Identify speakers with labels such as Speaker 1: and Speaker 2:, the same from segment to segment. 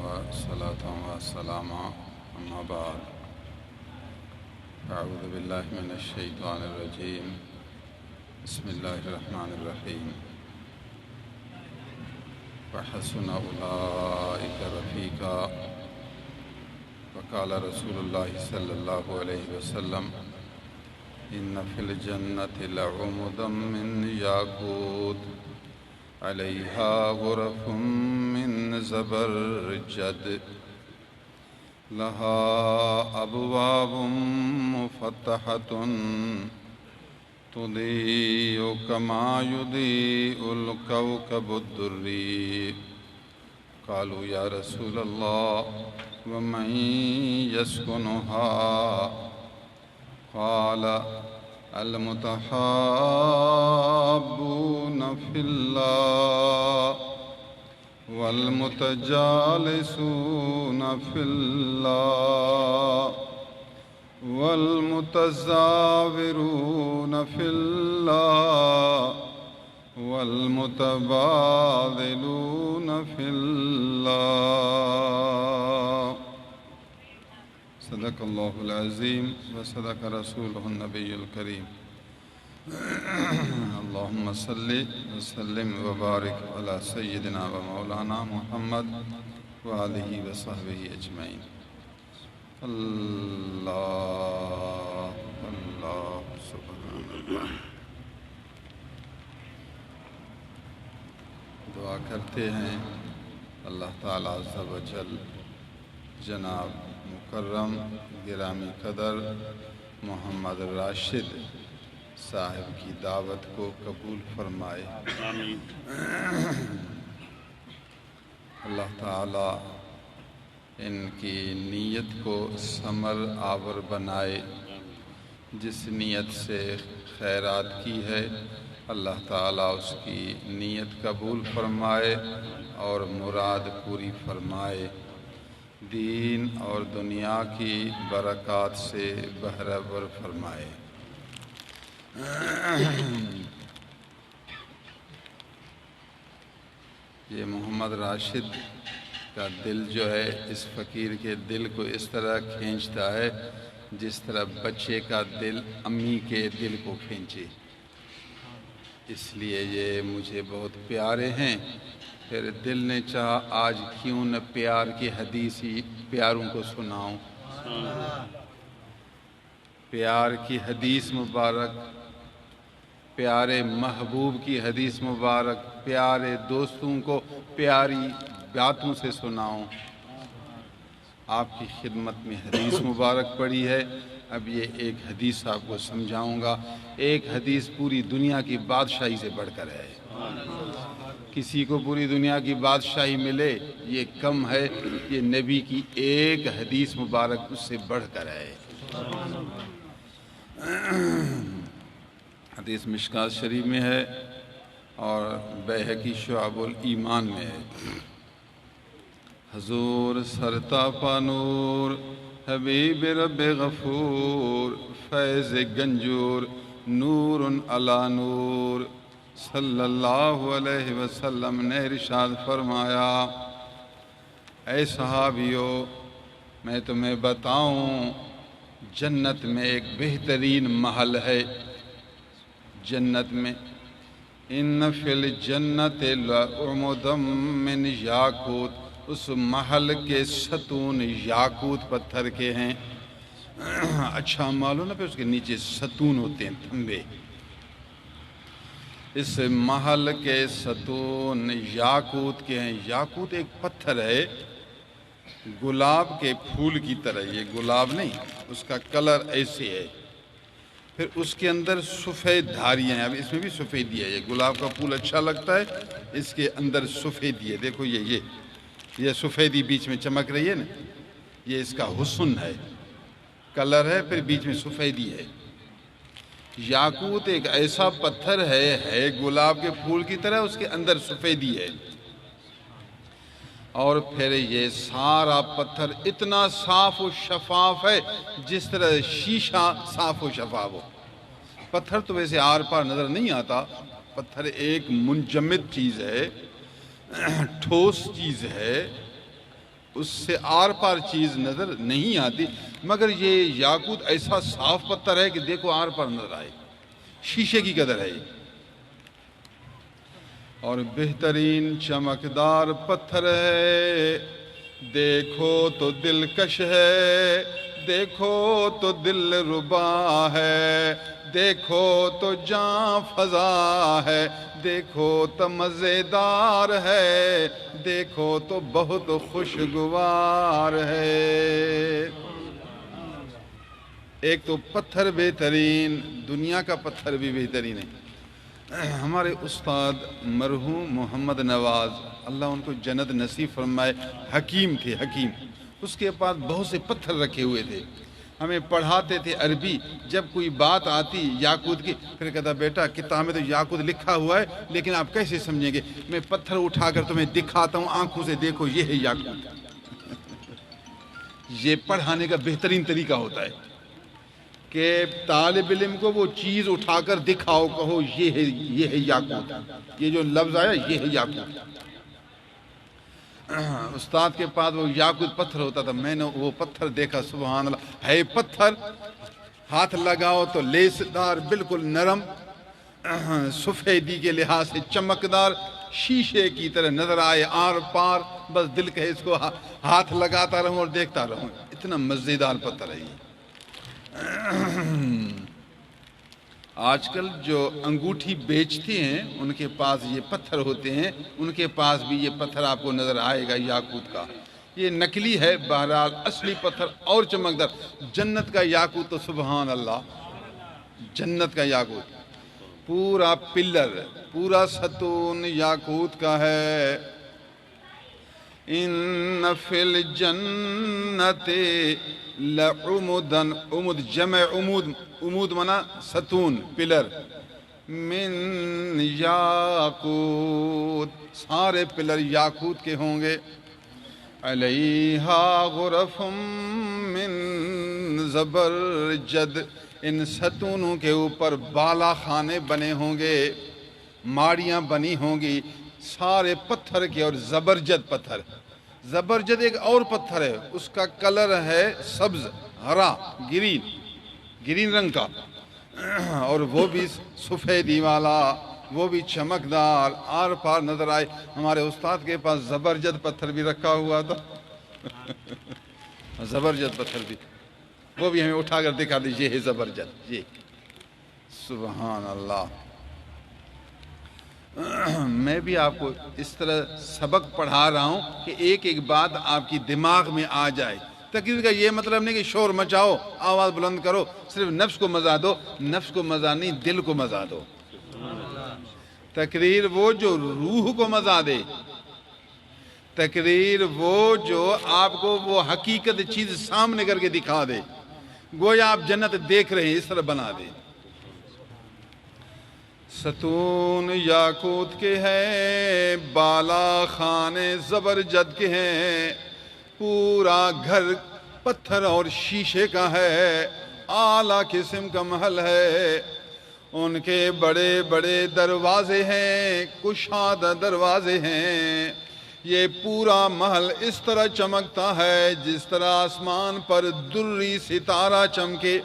Speaker 1: والصلاة والسلام أما بعد أعوذ بالله من الشيطان الرجيم بسم الله الرحمن الرحيم وحسن أولئك رفيقا وقال رسول الله صلى الله عليه وسلم إن في الجنة لعمدا من ياقوت عليها غرف من زبرجد لها أبواب مفتحة تضيء كما يضيء الكوكب الدري قالوا يا رسول الله ومن يسكنها قال المتحابون في الله والمتجالسون في الله والمتزاورون في الله والمتبادلون في الله صدق الله العظيم وصدق رسوله النبي الكريم اللهم صل وسلم وبارك على سيدنا ومولانا محمد وآله وصحبه أجمعين اللہ سبحان اللہ۔ دعا کرتے ہیں اللہ تعالیٰ عز و جل جناب مکرم گرامی قدر محمد راشد صاحب کی دعوت کو قبول فرمائے، آمین۔ اللہ تعالیٰ ان کی نیت کو ثمر آور بنائے، جس نیت سے خیرات کی ہے اللہ تعالیٰ اس کی نیت قبول فرمائے اور مراد پوری فرمائے، دین اور دنیا کی برکات سے بہرور فرمائے۔ یہ محمد راشد کا دل جو ہے اس فقیر کے دل کو اس طرح کھینچتا ہے جس طرح بچے کا دل امی کے دل کو کھینچے، اس لیے یہ مجھے بہت پیارے ہیں۔ پھر دل نے چاہا آج کیوں نہ پیار کی حدیث ہی پیاروں کو سناؤں، پیار کی حدیث مبارک، پیارے محبوب کی حدیث مبارک، پیارے دوستوں کو پیاری باتوں سے سناؤں۔ آپ کی خدمت میں حدیث مبارک پڑی ہے، اب یہ ایک حدیث آپ کو سمجھاؤں گا۔ ایک حدیث پوری دنیا کی بادشاہی سے بڑھ کر ہے، کسی کو پوری دنیا کی بادشاہی ملے یہ کم ہے، یہ نبی کی ایک حدیث مبارک اس سے بڑھ کر ہے۔ حدیث مشکات شریف میں ہے اور بیہقی شعب الایمان میں ہے۔ حضور سرتاپا نور حبیب رب غفور فیض گنجور نور علی نور صلی اللہ علیہ وسلم نے ارشاد فرمایا، اے صحابیو میں تمہیں بتاؤں جنت میں ایک بہترین محل ہے، جنت میں ان فی الجنت لعمدا من یاقوت، اس محل کے ستون یاقوت پتھر کے ہیں۔ اچھا معلوم نا، پھر اس کے نیچے ستون ہوتے ہیں، تھمبے۔ اس محل کے ستون یاقوت کے ہیں۔ یاقوت ایک پتھر ہے گلاب کے پھول کی طرح، یہ گلاب نہیں، اس کا کلر ایسے ہے، پھر اس کے اندر سفید دھاریاں ہیں۔ اب اس میں بھی سفیدی ہے، یہ گلاب کا پھول اچھا لگتا ہے، اس کے اندر سفیدی ہے، دیکھو یہ سفیدی بیچ میں چمک رہی ہے نا، یہ اس کا حسن ہے، کلر ہے، پھر بیچ میں سفیدی ہے۔ یاقوت ایک ایسا پتھر ہے گلاب کے پھول کی طرح، اس کے اندر سفیدی ہے، اور پھر یہ سارا پتھر اتنا صاف و شفاف ہے جس طرح شیشہ صاف و شفاف ہو۔ پتھر تو ویسے آر پار نظر نہیں آتا، پتھر ایک منجمد چیز ہے، ٹھوس چیز ہے، اس سے آر پار چیز نظر نہیں آتی، مگر یہ یاقوت ایسا صاف پتھر ہے کہ دیکھو آر پار نظر آئے، شیشے کی قدر ہے یہ۔ اور بہترین چمکدار پتھر ہے، دیکھو تو دلکش ہے، دیکھو تو دل ربا ہے، دیکھو تو جاں فضا ہے، دیکھو تو مزیدار ہے، دیکھو تو بہت خوشگوار ہے۔ ایک تو پتھر بہترین، دنیا کا پتھر بھی بہترین ہے۔ ہمارے استاد مرحوم محمد نواز، اللہ ان کو جنت نصیب فرمائے، حکیم تھے، حکیم۔ اس کے پاس بہت سے پتھر رکھے ہوئے تھے، ہمیں پڑھاتے تھے عربی۔ جب کوئی بات آتی یاقوت کی، پھر کہتا بیٹا کتاب میں تو یاقوت لکھا ہوا ہے، لیکن آپ کیسے سمجھیں گے؟ میں پتھر اٹھا کر تمہیں دکھاتا ہوں، آنکھوں سے دیکھو، یہ ہے یاقوت۔ یہ پڑھانے کا بہترین طریقہ ہوتا ہے کہ طالب علم کو وہ چیز اٹھا کر دکھاؤ، کہو یہ ہے یاقوت، یہ جو لفظ آیا یہ ہے یاقوت۔ استاد کے پاس وہ یاقوت پتھر ہوتا تھا، میں نے وہ پتھر دیکھا، سبحان اللہ، ہے پتھر، ہاتھ لگاؤ تو لیسدار، بالکل نرم، سفیدی کے لحاظ سے چمکدار، شیشے کی طرح نظر آئے آر پار، بس دل کہے اس کو ہاتھ لگاتا رہوں اور دیکھتا رہوں، اتنا مزیدار پتھر ہے یہ۔ آج کل جو انگوٹھی بیچتے ہیں ان کے پاس یہ پتھر ہوتے ہیں، ان کے پاس بھی یہ پتھر آپ کو نظر آئے گا یاقوت کا۔ یہ نکلی ہے، بہرحال اصلی پتھر اور چمکدار، جنت کا یاقوت تو سبحان اللہ، جنت کا یاقوت، پورا پلر، پورا ستون یاقوت کا ہے۔ ان فی الجنت لعمدا، عمد جمع عمود، عمود منا ستون، پلر، من یاقوت، سارے پلر یاقوت کے ہوں گے۔ علیہا غرف من زبرجد، ان ستونوں کے اوپر بالا خانے بنے ہوں گے، ماڑیاں بنی ہوں گی، سارے پتھر کے، اور زبرجد پتھر، زبرجد ایک اور پتھر ہے، اس کا کلر ہے سبز، ہرا، گرین رنگ کا، اور وہ بھی سفیدی والا، وہ بھی چمکدار، آر پار نظر آئے۔ ہمارے استاد کے پاس زبرجد پتھر بھی رکھا ہوا تھا، زبرجد پتھر بھی، وہ بھی ہمیں اٹھا کر دکھا دی، یہ ہے زبرجد، یہ سبحان اللہ۔ میں بھی آپ کو اس طرح سبق پڑھا رہا ہوں کہ ایک ایک بات آپ کی دماغ میں آ جائے۔ تقریر کا یہ مطلب نہیں کہ شور مچاؤ، آواز بلند کرو، صرف نفس کو مزہ دو، نفس کو مزہ نہیں، دل کو مزہ دو۔ تقریر وہ جو روح کو مزہ دے، تقریر وہ جو آپ کو وہ حقیقت چیز سامنے کر کے دکھا دے، گویا آپ جنت دیکھ رہے ہیں، اس طرح بنا دے۔ ستون یاقوت کے ہیں، بالا خانے زبرجد کے ہیں، پورا گھر پتھر اور شیشے کا ہے، اعلیٰ قسم کا محل ہے، ان کے بڑے بڑے دروازے ہیں، کشادہ دروازے ہیں۔ یہ پورا محل اس طرح چمکتا ہے جس طرح آسمان پر دری ستارہ چمکے۔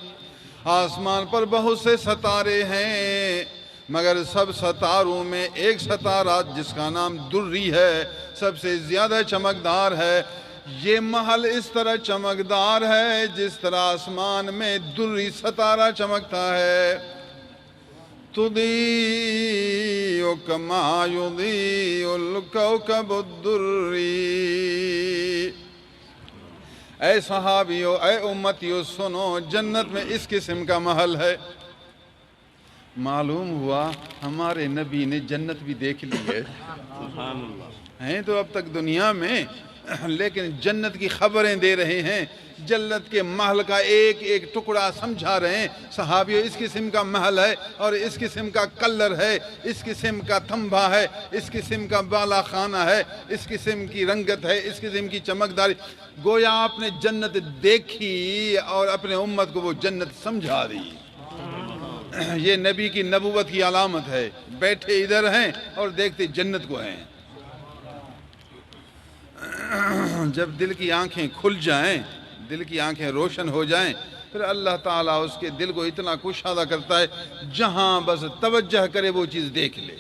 Speaker 1: آسمان پر بہت سے ستارے ہیں، مگر سب ستاروں میں ایک ستارہ جس کا نام دری ہے سب سے زیادہ چمکدار ہے۔ یہ محل اس طرح چمکدار ہے جس طرح آسمان میں دری ستارہ چمکتا ہے۔ تضیء کما یضیء الکوکب الدری۔ اے صحابیو، اے امتیو، سنو، جنت میں اس قسم کا محل ہے۔ معلوم ہوا ہمارے نبی نے جنت بھی دیکھ لی ہے، ہیں تو اب تک دنیا میں، لیکن جنت کی خبریں دے رہے ہیں، جنت کے محل کا ایک ایک ٹکڑا سمجھا رہے ہیں۔ صحابیوں، اس قسم کا محل ہے، اور اس قسم کا کلر ہے، اس قسم کا تھمبا ہے، اس قسم کا بالا خانہ ہے، اس قسم کی رنگت ہے، اس قسم کی چمکداری، گویا آپ نے جنت دیکھی اور اپنے امت کو وہ جنت سمجھا دی۔ یہ نبی کی نبوت کی علامت ہے، بیٹھے ادھر ہیں اور دیکھتے جنت کو ہیں۔ جب دل کی آنکھیں کھل جائیں، دل کی آنکھیں روشن ہو جائیں، پھر اللہ تعالیٰ اس کے دل کو اتنا کشادہ کرتا ہے جہاں بس توجہ کرے وہ چیز دیکھ لے۔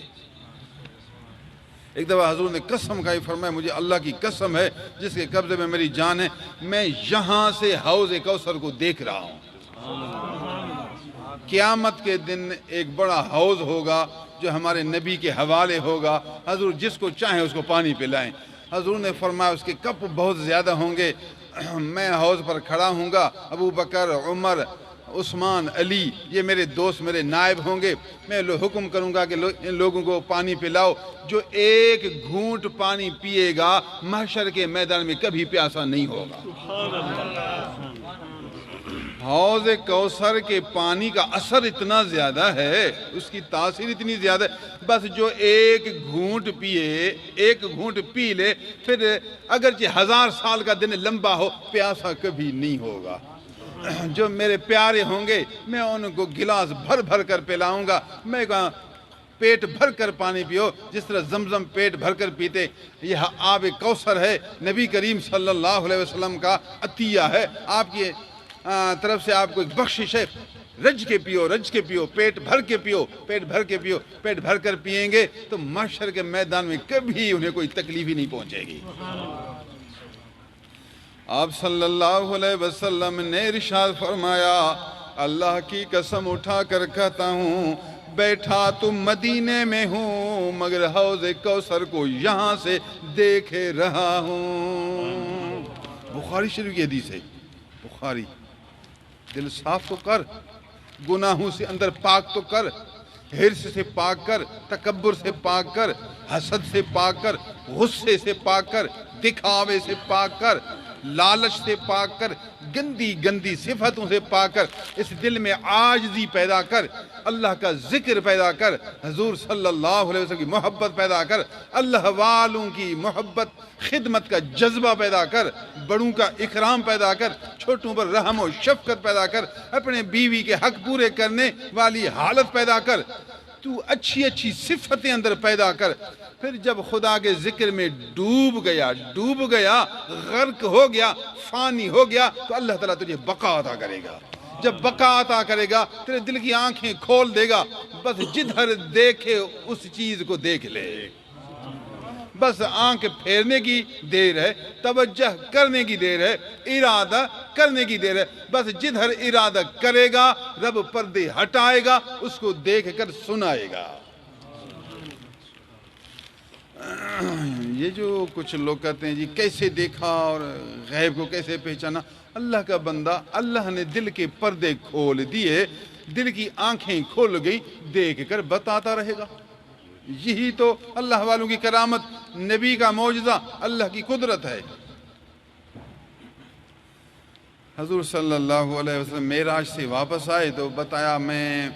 Speaker 1: ایک دفعہ حضور نے قسم کھائی، فرمایا مجھے اللہ کی قسم ہے جس کے قبضے میں میری جان ہے، میں یہاں سے حوض کوثر کو دیکھ رہا ہوں۔ قیامت کے دن ایک بڑا حوض ہوگا جو ہمارے نبی کے حوالے ہوگا، حضور جس کو چاہیں اس کو پانی پلائیں۔ حضور نے فرمایا اس کے کپ بہت زیادہ ہوں گے، میں حوض پر کھڑا ہوں گا، ابو بکر، عمر، عثمان، علی یہ میرے دوست، میرے نائب ہوں گے، میں حکم کروں گا کہ ان لوگوں کو پانی پلاؤ، جو ایک گھونٹ پانی پیے گا محشر کے میدان میں کبھی پیاسا نہیں ہوگا۔ حوض کوثر کے پانی کا اثر اتنا زیادہ ہے، اس کی تاثیر اتنی زیادہ ہے، بس جو ایک گھونٹ پی لے، پھر اگرچہ 1000 سال کا دن لمبا ہو پیاسا کبھی نہیں ہوگا۔ جو میرے پیارے ہوں گے میں ان کو گلاس بھر بھر کر پلاؤں گا، میں کہاں پیٹ بھر کر پانی پیو، جس طرح زمزم پیٹ بھر کر پیتے۔ یہ آب کوثر ہے، نبی کریم صلی اللہ علیہ وسلم کا عطیہ ہے، آپ کی طرف سے آپ کو ایک بخشش ہے۔ رج کے پیو، پیٹ بھر کے پیو، پیٹ بھر کر پیئیں گے تو محشر کے میدان میں کبھی انہیں کوئی تکلیف ہی نہیں پہنچے گی۔ آپ صلی اللہ علیہ وسلم نے ارشاد فرمایا، اللہ کی قسم اٹھا کر کہتا ہوں، بیٹھا تو مدینے میں ہوں مگر حوض کوثر کو یہاں سے دیکھ رہا ہوں۔ بخاری شریف کی حدیث ہے، بخاری۔ دل صاف تو کر، گناہوں سے اندر پاک تو کر، حرص سے پاک کر، تکبر سے پاک کر، حسد سے پاک کر، غصے سے پاک کر، دکھاوے سے پاک کر، لالچ سے پاک کر، گندی صفتوں سے پاک کر، اس دل میں عاجزی پیدا کر، اللہ کا ذکر پیدا کر، حضور صلی اللہ علیہ وسلم کی محبت پیدا کر، اللہ والوں کی محبت خدمت کا جذبہ پیدا کر، بڑوں کا اکرام پیدا کر، چھوٹوں پر رحم و شفقت پیدا کر، اپنے بیوی کے حق پورے کرنے والی حالت پیدا کر، تو اچھی صفتیں اندر پیدا کر۔ پھر جب خدا کے ذکر میں ڈوب گیا، غرق ہو گیا، فانی ہو گیا، تو اللہ تعالیٰ تجھے بقا عطا کرے گا۔ جب بقا عطا کرے گا تیرے دل کی آنکھیں کھول دے گا، بس جدھر دیکھے اس چیز کو دیکھ لے۔ بس آنکھ پھیرنے کی دیر ہے، توجہ کرنے کی دیر ہے، ارادہ کرنے کی دیر ہے، بس جدھر ارادہ کرے گا رب پردے ہٹائے گا، اس کو دیکھ کر سنائے گا۔ یہ جو کچھ لوگ کہتے ہیں جی کیسے دیکھا اور غیب کو کیسے پہچانا، اللہ کا بندہ، اللہ نے دل کے پردے کھول دیے، دل کی آنکھیں کھول گئی، دیکھ کر بتاتا رہے گا۔ یہی تو اللہ والوں کی کرامت، نبی کا معجزہ، اللہ کی قدرت ہے۔ حضور صلی اللہ علیہ وسلم معراج سے واپس آئے تو بتایا، میں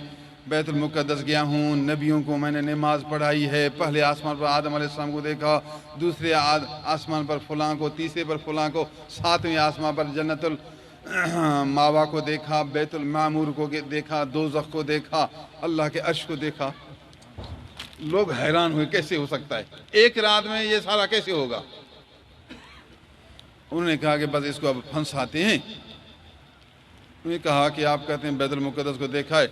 Speaker 1: بیت المقدس گیا ہوں، نبیوں کو میں نے نماز پڑھائی ہے، پہلے آسمان پر آدم علیہ السلام کو دیکھا، دوسرے آسمان پر فلاں کو، تیسرے پر فلاں کو، 7ویں آسمان پر جنت الماوا کو دیکھا، بیت المعمور کو دیکھا، دوزخ کو دیکھا، اللہ کے عرش کو دیکھا۔ لوگ حیران ہوئے کیسے ہو سکتا ہے، ایک رات میں یہ سارا کیسے ہوگا؟ انہوں نے کہا کہ بس اس کو اب پھنساتے ہیں۔ انہوں نے کہا کہ آپ کہتے ہیں بیت المقدس کو دیکھا ہے،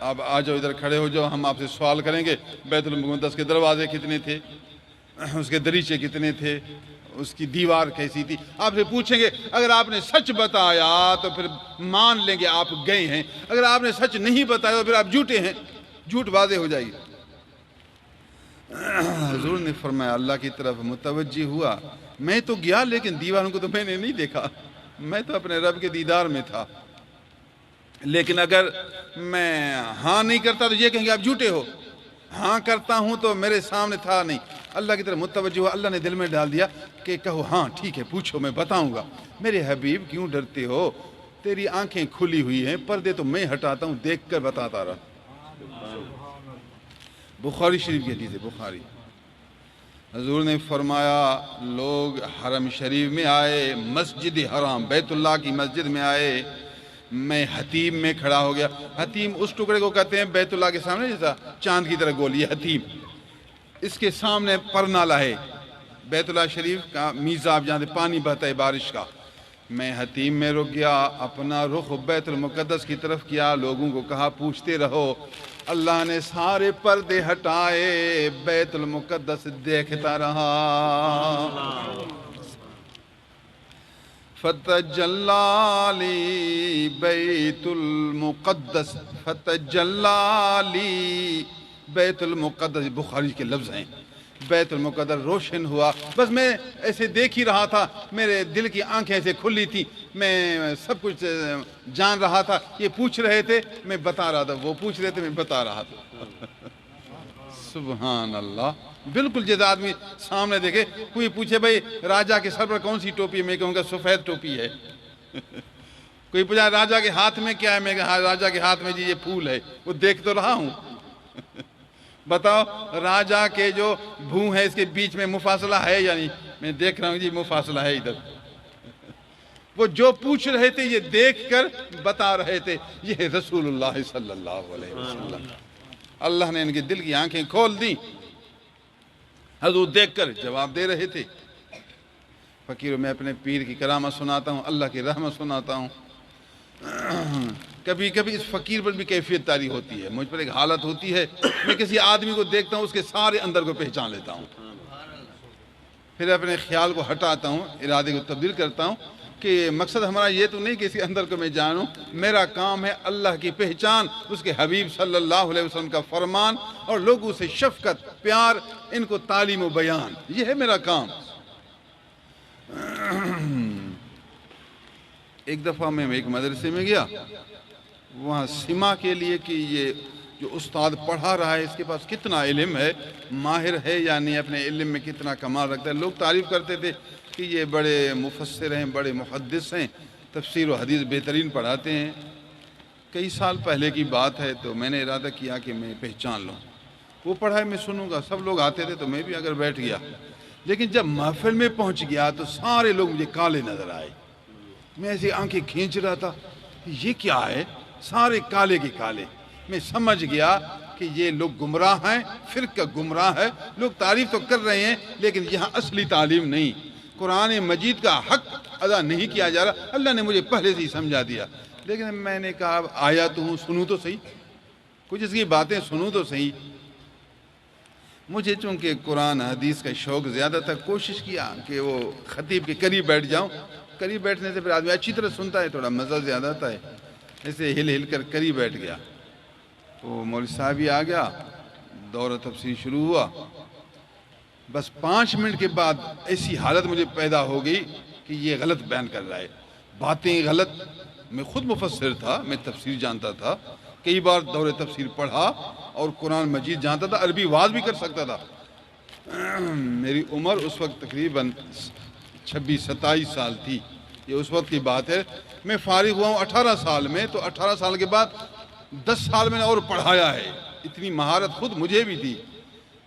Speaker 1: آپ آ جاؤ ادھر کھڑے ہو جاؤ، ہم آپ سے سوال کریں گے بیت المقدس کے دروازے کتنے تھے، اس کے دریچے کتنے تھے، اس کی دیوار کیسی تھی، آپ سے پوچھیں گے۔ اگر آپ نے سچ بتایا تو پھر مان لیں گے آپ گئے ہیں، اگر آپ نے سچ نہیں بتایا تو پھر آپ جھوٹے ہیں، جھوٹ واضح ہو جائے گی۔ حضور نے فرمایا، اللہ کی طرف متوجہ ہوا، میں تو گیا لیکن دیواروں کو تو میں نے نہیں دیکھا، میں تو اپنے رب کے دیدار میں تھا، لیکن اگر میں ہاں نہیں کرتا تو یہ کہیں گے آپ جھوٹے ہو، ہاں کرتا ہوں تو میرے سامنے تھا نہیں۔ اللہ کی طرف متوجہ ہوا، اللہ نے دل میں ڈال دیا کہ کہو ہاں ٹھیک ہے، پوچھو میں بتاؤں گا۔ میرے حبیب کیوں ڈرتے ہو، تیری آنکھیں کھلی ہوئی ہیں، پردے تو میں ہٹاتا ہوں، دیکھ کر بتاتا رہا۔ بخاری شریف کی حدیث ہے، بخاری۔ حضور نے فرمایا، لوگ حرم شریف میں آئے، مسجد حرام بیت اللہ کی مسجد میں آئے، میں حتیم میں کھڑا ہو گیا۔ حتیم اس ٹکڑے کو کہتے ہیں بیت اللہ کے سامنے جیسا چاند کی طرح گول، یہ حتیم، اس کے سامنے پرنالہ ہے، بیت اللہ شریف کا میزاب جہاں سے پانی بہتا ہے بارش کا. میں حتیم میں رک گیا, اپنا رخ بیت المقدس کی طرف کیا, لوگوں کو کہا پوچھتے رہو. اللہ نے سارے پردے ہٹائے, بیت المقدس دیکھتا رہا. فتجلی لی بیت المقدس, فتجلی لی بیت المقدس, بخاری کے لفظ ہیں. بیت المقدس روشن ہوا. بس میں ایسے دیکھ ہی رہا تھا, میرے دل کی آنکھیں ایسے کھلی تھی, میں سب کچھ جان رہا تھا. یہ پوچھ رہے تھے میں بتا رہا تھا, وہ پوچھ رہے تھے میں بتا رہا تھا. سبحان اللہ. بالکل جیسا آدمی سامنے دیکھے, کوئی پوچھے بھائی راجا کے سر پر کون سی ٹوپی ہے, میں کہوں گا سفید ٹوپی ہے. کوئی پوچھا راجا کے ہاتھ میں کیا ہے, میں کہا راجا کے ہاتھ میں جی یہ پھول ہے. وہ دیکھ تو رہا ہوں. بتاؤ راجا کے جو بھون ہے اس کے بیچ میں مفاصلہ ہے یا نہیں, میں دیکھ رہا ہوں جی مفاصلہ ہے ادھر. وہ جو پوچھ رہے تھے یہ دیکھ کر بتا رہے تھے, یہ رسول اللہ صلی اللہ علیہ وسلم. اللہ نے ان کے دل کی آنکھیں کھول دی, حضور دیکھ کر جواب دے رہے تھے. فقیروں میں اپنے پیر کی کرامت سناتا ہوں, اللہ کی رحمت سناتا ہوں. کبھی کبھی اس فقیر پر بھی کیفیت طاری ہوتی ہے. مجھ پر ایک حالت ہوتی ہے, میں کسی آدمی کو دیکھتا ہوں اس کے سارے اندر کو پہچان لیتا ہوں, پھر اپنے خیال کو ہٹاتا ہوں, ارادے کو تبدیل کرتا ہوں کہ مقصد ہمارا یہ تو نہیں کہ اسی اندر کو میں جانوں. میرا کام ہے اللہ کی پہچان, اس کے حبیب صلی اللہ علیہ وسلم کا فرمان, اور لوگوں سے شفقت, پیار, ان کو تعلیم و بیان, یہ ہے میرا کام. ایک دفعہ میں ایک مدرسے میں گیا, وہاں سما کے لیے کہ یہ جو استاد پڑھا رہا ہے اس کے پاس کتنا علم ہے, ماہر ہے یا نہیں, اپنے علم میں کتنا کمال رکھتا ہے. لوگ تعریف کرتے تھے کہ یہ بڑے مفسر ہیں, بڑے محدث ہیں, تفسیر و حدیث بہترین پڑھاتے ہیں. کئی سال پہلے کی بات ہے, تو میں نے ارادہ کیا کہ میں پہچان لوں. وہ پڑھائے میں سنوں گا, سب لوگ آتے تھے تو میں بھی اگر بیٹھ گیا. لیکن جب محفل میں پہنچ گیا تو سارے لوگ مجھے کالے نظر آئے. میں ایسی آنکھیں کھینچ رہا تھا, یہ کیا ہے, سارے کالے کے کالے. میں سمجھ گیا کہ یہ لوگ گمراہ ہیں, فرقہ گمراہ ہے. لوگ تعریف تو کر رہے ہیں لیکن یہاں اصلی تعلیم نہیں, قرآن مجید کا حق ادا نہیں کیا جا رہا. اللہ نے مجھے پہلے سے ہی سمجھا دیا. لیکن میں نے کہا اب آیا تو ہوں, سنوں تو صحیح, کچھ اس کی باتیں سنوں تو صحیح. مجھے چونکہ قرآن حدیث کا شوق زیادہ تھا, کوشش کیا کہ وہ خطیب کے قریب بیٹھ جاؤں. قریب بیٹھنے سے پھر آدمی اچھی طرح سنتا ہے, تھوڑا مزہ زیادہ آتا ہے. ایسے ہل ہل کر قریب بیٹھ گیا. تو مولوی صاحب ہی آ گیا, دورہ تفسیر شروع ہوا. بس 5 منٹ کے بعد ایسی حالت مجھے پیدا ہو گئی کہ یہ غلط بیان کر رہا ہے, باتیں غلط. میں خود مفسر تھا, میں تفسیر جانتا تھا, کئی بار دورہ تفسیر پڑھا اور قرآن مجید جانتا تھا, عربی واز بھی کر سکتا تھا. میری عمر اس وقت تقریباً 26-27 سال تھی, یہ اس وقت کی بات ہے. میں فارغ ہوا ہوں 18 سال میں, تو 18 سال کے بعد 10 سال میں نے اور پڑھایا ہے. اتنی مہارت خود مجھے بھی تھی.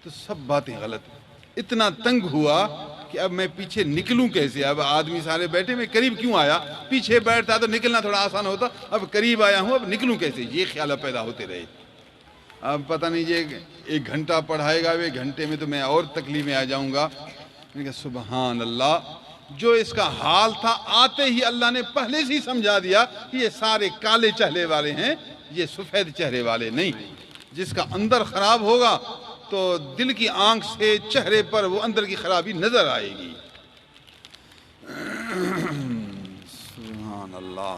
Speaker 1: تو سب باتیں غلط. اتنا تنگ ہوا کہ اب میں پیچھے نکلوں کیسے. اب آدمی سارے بیٹھے, میں قریب کیوں آیا, پیچھے بیٹھتا تو نکلنا تھوڑا آسان ہوتا, اب قریب آیا ہوں, اب نکلوں کیسے. یہ خیالات پیدا ہوتے رہے. اب پتہ نہیں یہ 1 گھنٹہ پڑھائے گا, 1 گھنٹے میں تو میں اور تکلیف میں آ جاؤں گا. میں نے کہا سبحان اللہ, جو اس کا حال تھا آتے ہی اللہ نے پہلے سے ہی سمجھا دیا کہ یہ سارے کالے چہرے والے ہیں, یہ سفید چہرے والے نہیں. جس کا اندر خراب ہوگا تو دل کی آنکھ سے چہرے پر وہ اندر کی خرابی نظر آئے گی. سبحان اللہ.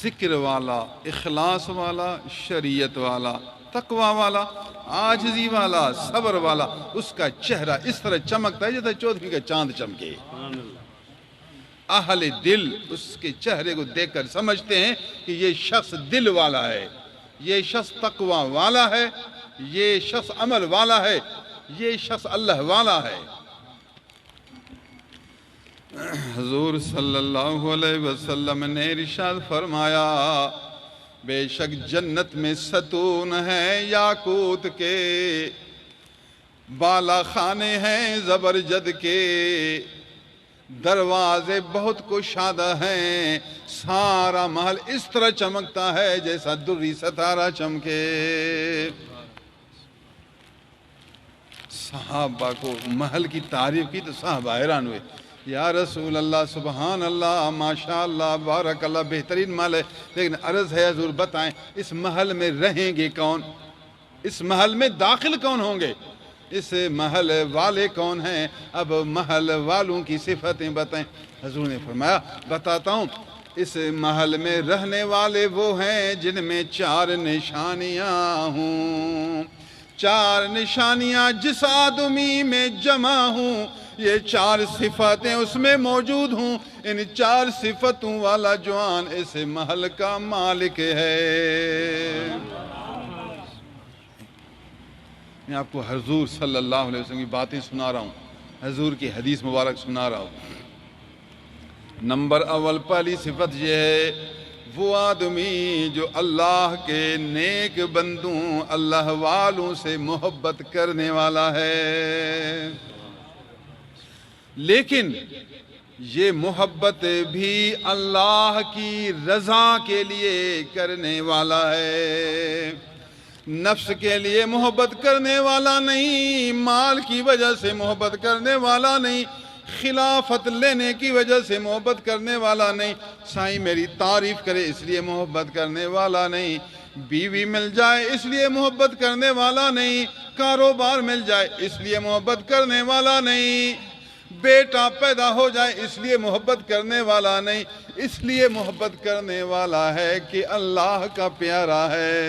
Speaker 1: ذکر والا, اخلاص والا, شریعت والا, تقوی والا, عاجزی والا, صبر والا, اس کا چہرہ اس طرح چمکتا ہے جیسے 14ویں کا چاند چمکے. اہل دل اس کے چہرے کو دیکھ کر سمجھتے ہیں کہ یہ شخص دل والا ہے, یہ شخص تقوی والا ہے, یہ شخص عمل والا ہے, یہ شخص اللہ والا ہے. حضور صلی اللہ علیہ وسلم نے ارشاد فرمایا, بے شک جنت میں ستون ہیں یاقوت کے, بالا خانے ہیں زبرجد کے, دروازے بہت کشادہ ہیں, سارا محل اس طرح چمکتا ہے جیسا دری ستارہ چمکے. صحابہ کو محل کی تعریف کی تو صحابہ حیران ہوئے، یا رسول اللہ سبحان اللہ ماشاء اللہ بارک اللہ، بہترین محل ہے، لیکن عرض ہے حضور بتائیں اس محل میں رہیں گے کون، اس محل میں داخل کون ہوں گے، اس محل والے کون ہیں، اب محل والوں کی صفتیں بتائیں۔ حضور نے فرمایا بتاتا ہوں، اس محل میں رہنے والے وہ ہیں جن میں 4 نشانیاں ہوں، 4 نشانیاں جس آدمی میں جمع ہوں، یہ 4 صفتیں اس میں موجود ہوں، ان 4 صفتوں والا جوان اس محل کا مالک ہے۔ میں آپ کو حضور صلی اللہ علیہ وسلم کی باتیں سنا رہا ہوں، حضور کی حدیث مبارک سنا رہا ہوں۔ نمبر اول پہلی صفت یہ ہے، وہ آدمی جو اللہ کے نیک بندوں اللہ والوں سے محبت کرنے والا ہے، لیکن یہ محبت بھی اللہ کی رضا کے لیے کرنے والا ہے، نفس کے لیے محبت کرنے والا نہیں، مال کی وجہ سے محبت کرنے والا نہیں، خلافت لینے کی وجہ سے محبت کرنے والا نہیں، سائیں میری تعریف کرے اس لیے محبت کرنے والا نہیں، بیوی مل جائے اس لیے محبت کرنے والا نہیں، کاروبار مل جائے اس لیے محبت کرنے والا نہیں، بیٹا پیدا ہو جائے اس لیے محبت کرنے والا نہیں، اس لیے محبت کرنے والا ہے کہ اللہ کا پیارا ہے،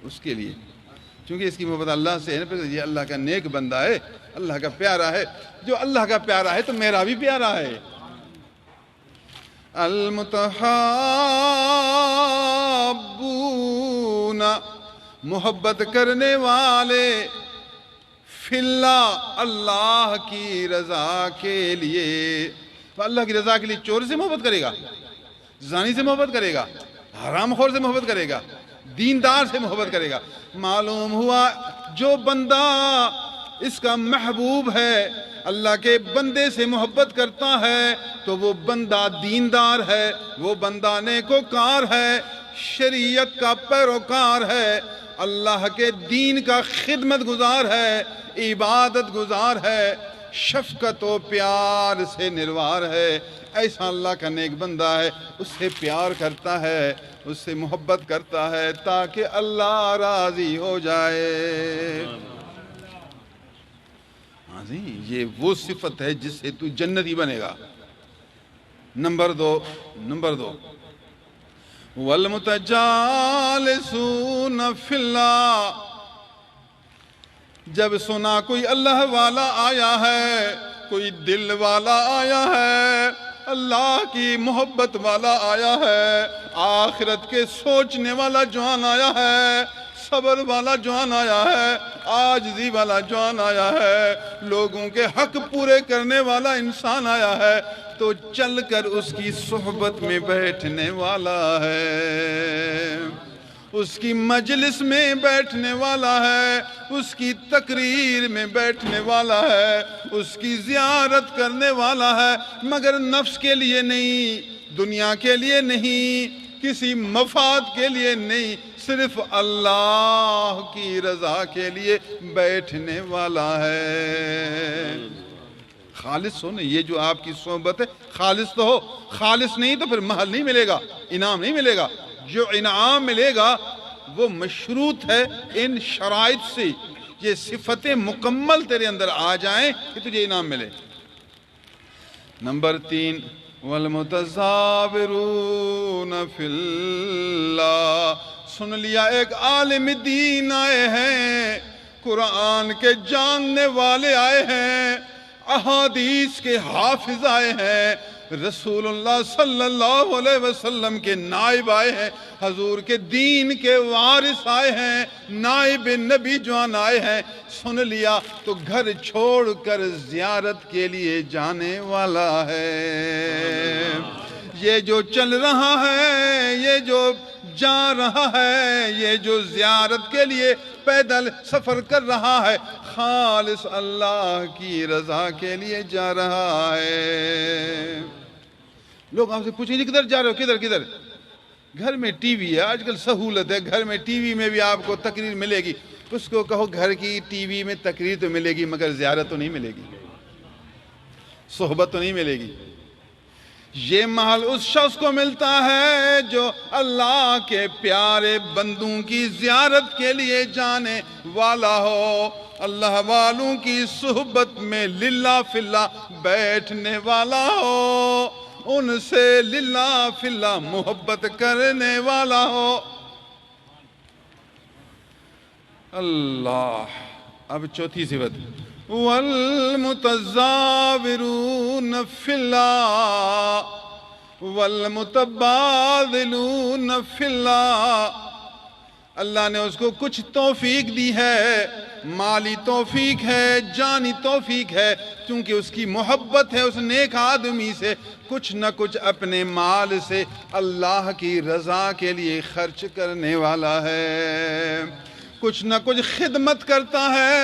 Speaker 1: اس کے لیے، کیونکہ اس کی محبت اللہ سے ہے نا، یہ اللہ کا نیک بندہ ہے، اللہ کا پیارا ہے، جو اللہ کا پیارا ہے تو میرا بھی پیارا ہے۔ المتحابون، محبت کرنے والے، فی اللہ، اللہ کی رضا کے لیے، اللہ کی رضا کے لیے چور سے محبت کرے گا، زانی سے محبت کرے گا، حرام خور سے محبت کرے گا، دیندار سے محبت کرے گا۔ معلوم ہوا جو بندہ اس کا محبوب ہے، اللہ کے بندے سے محبت کرتا ہے تو وہ بندہ دیندار ہے، وہ بندہ نیکوکار ہے، شریعت کا پیروکار ہے، اللہ کے دین کا خدمت گزار ہے، عبادت گزار ہے، شفقت و پیار سے نروار ہے، ایسا اللہ کا نیک بندہ ہے، اس سے پیار کرتا ہے، اس سے محبت کرتا ہے تاکہ اللہ راضی ہو جائے۔ ہاں جی، یہ وہ صفت ہے جس سے تو جنتی بنے گا۔ نمبر دو والمتجالسون فی اللہ، جب سنا کوئی اللہ والا آیا ہے، کوئی دل والا آیا ہے، اللہ کی محبت والا آیا ہے، آخرت کے سوچنے والا جوان آیا ہے، صبر والا جوان آیا ہے، عاجزی والا جوان آیا ہے، لوگوں کے حق پورے کرنے والا انسان آیا ہے، تو چل کر اس کی صحبت میں بیٹھنے والا ہے، اس کی مجلس میں بیٹھنے والا ہے، اس کی تقریر میں بیٹھنے والا ہے، اس کی زیارت کرنے والا ہے، مگر نفس کے لیے نہیں، دنیا کے لیے نہیں، کسی مفاد کے لیے نہیں، صرف اللہ کی رضا کے لیے بیٹھنے والا ہے۔ خالص ہو نا، یہ جو آپ کی صحبت ہے خالص تو ہو، خالص نہیں تو پھر محل نہیں ملے گا، انعام نہیں ملے گا۔ جو انعام ملے گا وہ مشروط ہے ان شرائط سے، یہ صفتیں مکمل تیرے اندر آ جائیں کہ تجھے انعام ملے۔ نمبر 3 والمتظاہرون فی اللہ، سن لیا ایک عالم دین آئے ہیں، قرآن کے جاننے والے آئے ہیں، احادیث کے حافظ آئے ہیں، رسول اللہ صلی اللہ علیہ وسلم کے نائب آئے ہیں، حضور کے دین کے وارث آئے ہیں، نائب نبی جوان آئے ہیں، سن لیا تو گھر چھوڑ کر زیارت کے لیے جانے والا ہے۔ یہ جو چل رہا ہے، یہ جو جا رہا ہے، یہ جو زیارت کے لیے پیدل سفر کر رہا ہے، خالص اللہ کی رضا کے لیے جا رہا ہے۔ لوگ آپ سے پوچھیں گے کدھر جا رہے ہو، کدھر؟ گھر میں ٹی وی ہے، آج کل سہولت ہے، گھر میں ٹی وی میں بھی آپ کو تقریر ملے گی، اس کو کہو گھر کی ٹی وی میں تقریر تو ملے گی مگر زیارت تو نہیں ملے گی، صحبت تو نہیں ملے گی۔ یہ محل اس شخص کو ملتا ہے جو اللہ کے پیارے بندوں کی زیارت کے لیے جانے والا ہو، اللہ والوں کی صحبت میں للہ فی اللہ بیٹھنے والا ہو، ان سے للہ فی اللہ محبت کرنے والا ہو۔ اللہ، اب چوتھی صفت، والمتزاورون فی اللہ والمتبادلون فی اللہ، اللہ نے اس کو کچھ توفیق دی ہے، مالی توفیق ہے، جانی توفیق ہے، کیونکہ اس کی محبت ہے اس نیک آدمی سے، کچھ نہ کچھ اپنے مال سے اللہ کی رضا کے لیے خرچ کرنے والا ہے، کچھ نہ کچھ خدمت کرتا ہے،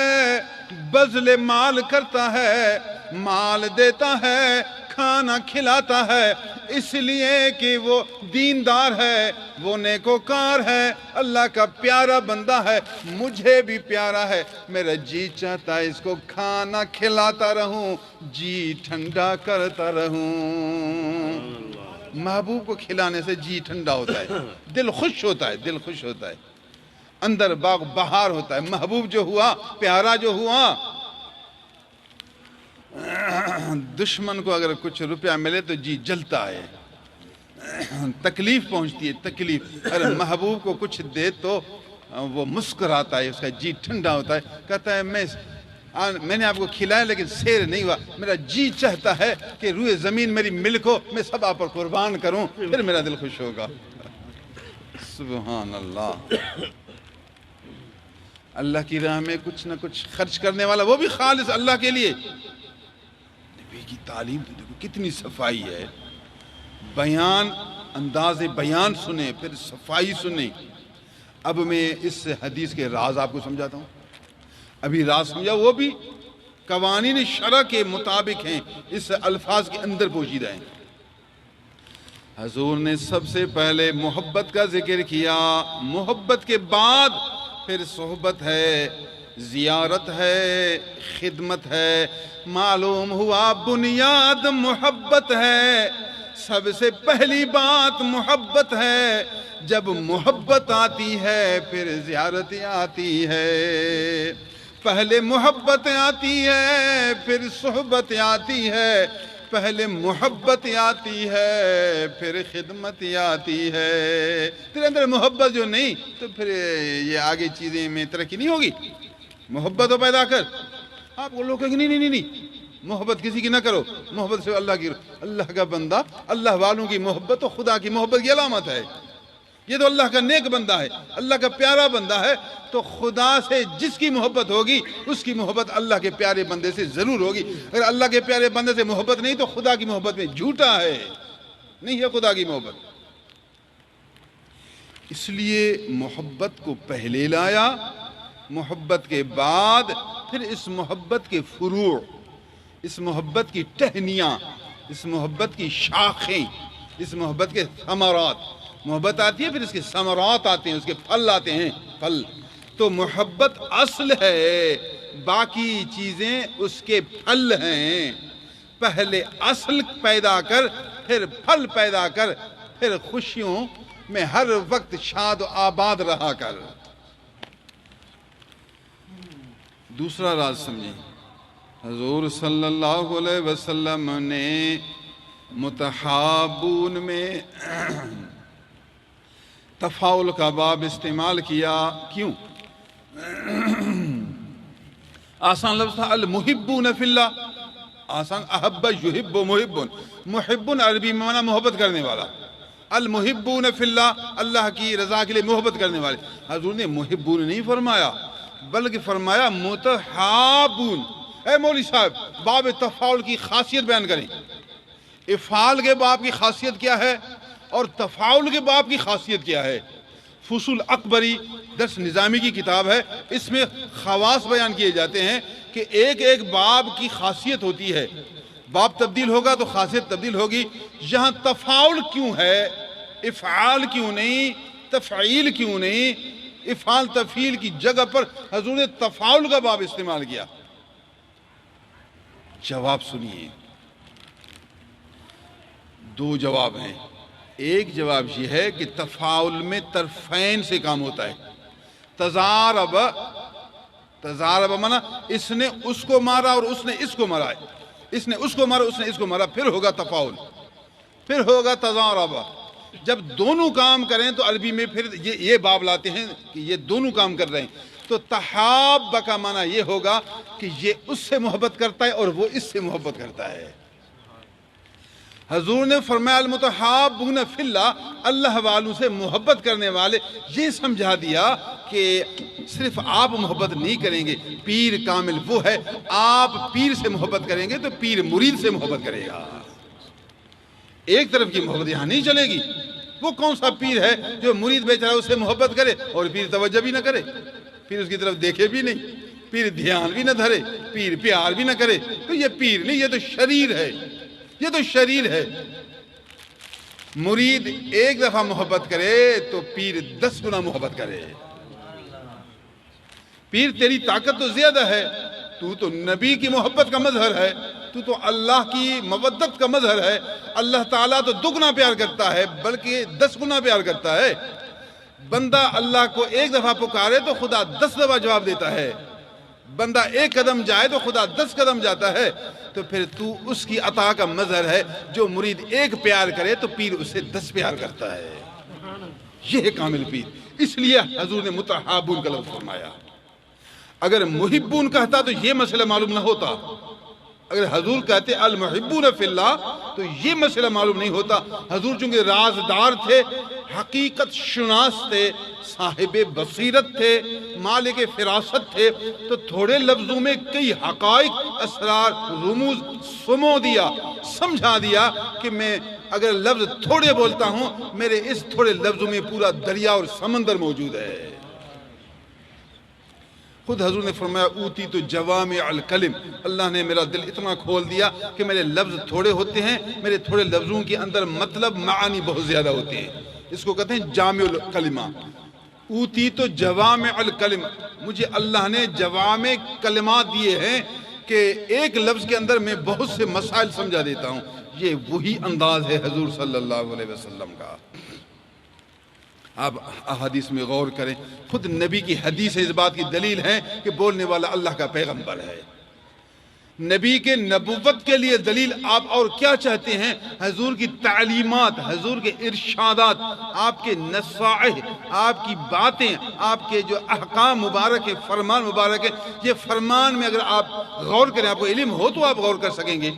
Speaker 1: بذل مال کرتا ہے، مال دیتا ہے، کھانا کھلاتا ہے، اس لیے کہ وہ دیندار ہے، وہ نیکوکار ہے، اللہ کا پیارا بندہ ہے، مجھے بھی پیارا ہے، میرا جی چاہتا ہے اس کو کھانا کھلاتا رہوں، جی ٹھنڈا کرتا رہوں۔ محبوب کو کھلانے سے جی ٹھنڈا ہوتا ہے، دل خوش ہوتا ہے، دل خوش ہوتا ہے، اندر باغ بہار ہوتا ہے۔ محبوب جو ہوا، پیارا جو ہوا، دشمن کو اگر کچھ روپیہ ملے تو جی جلتا ہے، تکلیف پہنچتی ہے، تکلیف۔ اگر محبوب کو کچھ دے تو وہ مسکراتا ہے، اس کا جی ٹھنڈا ہوتا ہے، کہتا ہے میں نے آپ کو کھلایا لیکن سیر نہیں ہوا، میرا جی چاہتا ہے کہ روئے زمین میری ملک ہو، میں سب آپ پر قربان کروں، پھر میرا دل خوش ہوگا۔ سبحان اللہ۔ اللہ کی راہ میں کچھ نہ کچھ خرچ کرنے والا، وہ بھی خالص اللہ کے لیے۔ نبی کی تعلیم تو دیکھو کتنی صفائی ہے، بیان، انداز بیان سنیں، پھر صفائی سنیں۔ اب میں اس حدیث کے راز آپ کو سمجھاتا ہوں، ابھی راز سمجھا، وہ بھی قوانین شرع کے مطابق ہیں، اس الفاظ کے اندر پوشیدہ ہیں۔ حضور نے سب سے پہلے محبت کا ذکر کیا، محبت کے بعد پھر صحبت ہے، زیارت ہے، خدمت ہے۔ معلوم ہوا بنیاد محبت ہے، سب سے پہلی بات محبت ہے، جب محبت آتی ہے پھر زیارت آتی ہے، پہلے محبت آتی ہے پھر صحبت آتی ہے، پہلے محبت آتی ہے پھر خدمت آتی ہے۔ تیرے اندر محبت جو نہیں تو پھر یہ آگے چیزیں میں ترقی نہیں ہوگی۔ محبت ہو پیدا کر۔ آپ کو لوگ کہیں گے نہیں، محبت کسی کی نہ کرو، محبت سے اللہ کی، اللہ کا بندہ، اللہ والوں کی محبت تو خدا کی محبت کی علامت ہے۔ یہ تو اللہ کا نیک بندہ ہے، اللہ کا پیارا بندہ ہے، تو خدا سے جس کی محبت ہوگی اس کی محبت اللہ کے پیارے بندے سے ضرور ہوگی۔ اگر اللہ کے پیارے بندے سے محبت نہیں تو خدا کی محبت میں جھوٹا ہے، نہیں ہے خدا کی محبت۔ اس لیے محبت کو پہلے لایا، محبت کے بعد پھر اس محبت کے فروع، اس محبت کی ٹہنیاں، اس محبت کی شاخیں، اس محبت کے ثمرات۔ محبت آتی ہے پھر اس کے ثمرات آتے ہیں، اس کے پھل آتے ہیں، پھل۔ تو محبت اصل ہے، باقی چیزیں اس کے پھل ہیں۔ پہلے اصل پیدا کر، پھر پھل پیدا کر، پھر خوشیوں میں ہر وقت شاد و آباد رہا کر۔ دوسرا راز سمجھیں، حضور صلی اللہ علیہ وسلم نے متحابون میں تفاعل کا باب استعمال کیا، کیوں؟ آسان لفظ تھا المحبون فی اللہ، آسان، احب یحب محبن، محبن عربی میں معنی محبت کرنے والا، المحبون فی اللہ، اللہ کی رضا کے لیے محبت کرنے والے۔ حضور نے محبون نہیں فرمایا بلکہ فرمایا متحابون۔ اے مولوی صاحب، باب تفاعل کی خاصیت بیان کریں، افعال کے باب کی خاصیت کیا ہے اور تفاعل کے باب کی خاصیت کیا ہے؟ فصول اکبری درس نظامی کی کتاب ہے، اس میں خواص بیان کیے جاتے ہیں کہ ایک ایک باب کی خاصیت ہوتی ہے، باب تبدیل ہوگا تو خاصیت تبدیل ہوگی۔ یہاں تفاعل کیوں ہے، افعال کیوں نہیں، تفعیل کیوں نہیں؟ افعال تفعیل کی جگہ پر حضور نے تفاعل کا باب استعمال کیا. جواب سنیے، دو جواب ہیں. ایک جواب یہ ہے کہ تفاعل میں طرفین سے کام ہوتا ہے. تضارب مانا اس نے اس کو مارا اور اس نے اس کو مارا، اس نے اس کو مارا اس نے اس کو مارا، پھر ہوگا تفاعل، پھر ہوگا تضارب. جب دونوں کام کریں تو عربی میں پھر یہ باب لاتے ہیں کہ یہ دونوں کام کر رہے ہیں. تو تحاب کا معنی یہ ہوگا کہ یہ اس سے محبت کرتا ہے اور وہ اس سے محبت کرتا ہے. حضور نے فرمایا المتحابون فی اللہ، اللہ والوں سے محبت کرنے والے. یہ سمجھا دیا کہ صرف آپ محبت نہیں کریں گے، پیر کامل وہ ہے، آپ پیر سے محبت کریں گے تو پیر مرید سے محبت کرے گا. ایک طرف کی محبت یہاں نہیں چلے گی. وہ کون سا پیر ہے جو مرید بیچارہ اس سے محبت کرے اور پیر توجہ بھی نہ کرے، پیر اس کی طرف دیکھے بھی نہیں، پیر دھیان بھی نہ دھرے، پیر پیار بھی نہ کرے؟ تو یہ پیر نہیں، یہ تو شریر ہے، یہ تو شریر ہے. مرید ایک دفعہ محبت کرے تو پیر 10 گنا محبت کرے. پیر تیری طاقت تو زیادہ ہے، تو نبی کی محبت کا مظہر ہے، تو اللہ کی مودت کا مظہر ہے. اللہ تعالیٰ تو 2 گنا پیار کرتا ہے بلکہ 10 گنا پیار کرتا ہے. بندہ اللہ کو ایک دفعہ پکارے تو خدا 10 دفعہ جواب دیتا ہے. بندہ 1 قدم جائے تو خدا 10 قدم جاتا ہے. تو پھر تو اس کی عطا کا مظہر ہے. جو مرید 1 پیار کرے تو پیر اسے 10 پیار کرتا ہے. یہ ہے کامل پیر. اس لیے حضور نے متحابون کا لفظ فرمایا. اگر محبون کہتا تو یہ مسئلہ معلوم نہ ہوتا. اگر حضور کہتے المحبون فی اللہ تو یہ مسئلہ معلوم نہیں ہوتا. حضور چونکہ رازدار تھے، حقیقت شناس تھے، صاحب بصیرت تھے، مالک فراست تھے، تو تھوڑے لفظوں میں کئی حقائق، اسرار، رموز سمو دیا، سمجھا دیا کہ میں اگر لفظ تھوڑے بولتا ہوں، میرے اس تھوڑے لفظوں میں پورا دریا اور سمندر موجود ہے. خود حضور نے فرمایا اوتی تو جوامع الکلم، اللہ نے میرا دل اتنا کھول دیا کہ میرے لفظ تھوڑے ہوتے ہیں، میرے تھوڑے لفظوں کے اندر مطلب معانی بہت زیادہ ہوتے ہیں. اس کو کہتے ہیں جامع الکلمہ. اوتی تو جوامع الکلم، مجھے اللہ نے جوامع کلمات دیے ہیں کہ ایک لفظ کے اندر میں بہت سے مسائل سمجھا دیتا ہوں. یہ وہی انداز ہے حضور صلی اللہ علیہ وسلم کا. آپ احادیث میں غور کریں، خود نبی کی حدیث اس بات کی دلیل ہے کہ بولنے والا اللہ کا پیغمبر ہے. نبی کے نبوت کے لیے دلیل آپ اور کیا چاہتے ہیں؟ حضور کی تعلیمات، حضور کے ارشادات، آپ کے نصائح، آپ کی باتیں، آپ کے جو احکام مبارک ہے، فرمان مبارک ہے. یہ فرمان میں اگر آپ غور کریں، آپ کو علم ہو تو آپ غور کر سکیں گے.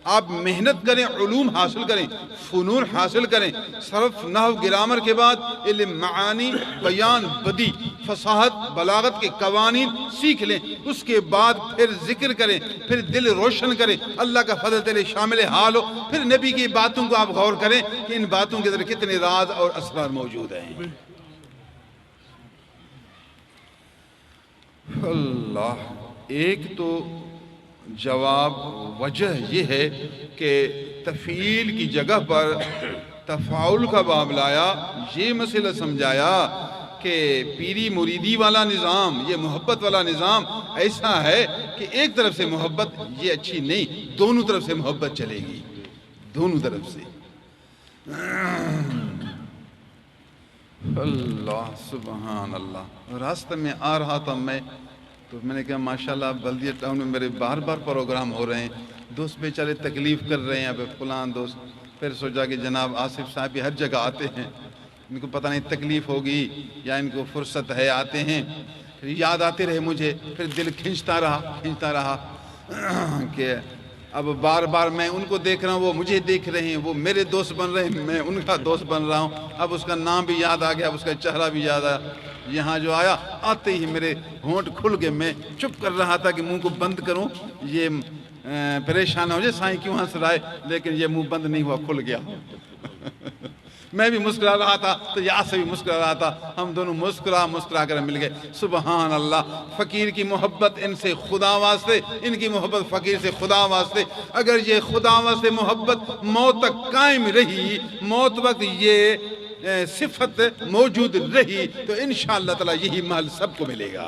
Speaker 1: آپ محنت کریں، علوم حاصل کریں، فنون حاصل کریں، صرف نحو گرامر کے بعد علم معانی، بیان، بدی، فصاحت، بلاغت کے قوانین سیکھ لیں. اس کے بعد پھر ذکر کریں، پھر دل روشن کریں، اللہ کا فضل تیرے شامل حال ہو. پھر نبی کی باتوں کو آپ غور کریں کہ ان باتوں کے اندر کتنے راز اور اسرار موجود ہیں. اللہ. ایک تو جواب وجہ یہ ہے کہ تفعیل کی جگہ پر تفاعل کا باب لایا. یہ مسئلہ سمجھایا کہ پیری مریدی والا نظام، یہ محبت والا نظام ایسا ہے کہ ایک طرف سے محبت یہ اچھی نہیں، دونوں طرف سے محبت چلے گی، دونوں طرف سے. اللہ سبحان اللہ. راستہ میں آ رہا تھا میں تو میں نے کہا ماشاءاللہ بلدیہ ٹاؤن میں میرے بار بار پروگرام ہو رہے ہیں، دوست بیچارے تکلیف کر رہے ہیں. اب فلان دوست، پھر سوچا کہ جناب آصف صاحب بھی ہر جگہ آتے ہیں، ان کو پتہ نہیں تکلیف ہوگی یا ان کو فرصت ہے، آتے ہیں. پھر یاد آتے رہے مجھے، پھر دل کھنچتا رہا کہ اب بار بار میں ان کو دیکھ رہا ہوں، وہ مجھے دیکھ رہے ہیں، وہ میرے دوست بن رہے ہیں، میں ان کا دوست بن رہا ہوں. اب اس کا نام بھی یاد آ گیا، اب اس کا چہرہ بھی یاد آیا. یہاں جو آیا آتے ہی میرے ہونٹ کھل گئے. میں چپ کر رہا تھا کہ منہ کو بند کروں، یہ پریشان ہو جائے سائیں کیوں ہنس رہا ہے، لیکن یہ منہ بند نہیں ہوا، کھل گیا. میں بھی مسکرا رہا تھا تو یہاں سے بھی مسکرا رہا تھا. ہم دونوں مسکرا کر مل گئے. سبحان اللہ. فقیر کی محبت ان سے خدا واسطے، ان کی محبت فقیر سے خدا واسطے. اگر یہ خدا واسطے محبت موت تک قائم رہی، موت وقت یہ صفت موجود رہی تو انشاءاللہ تعالی یہی مال سب کو ملے گا۔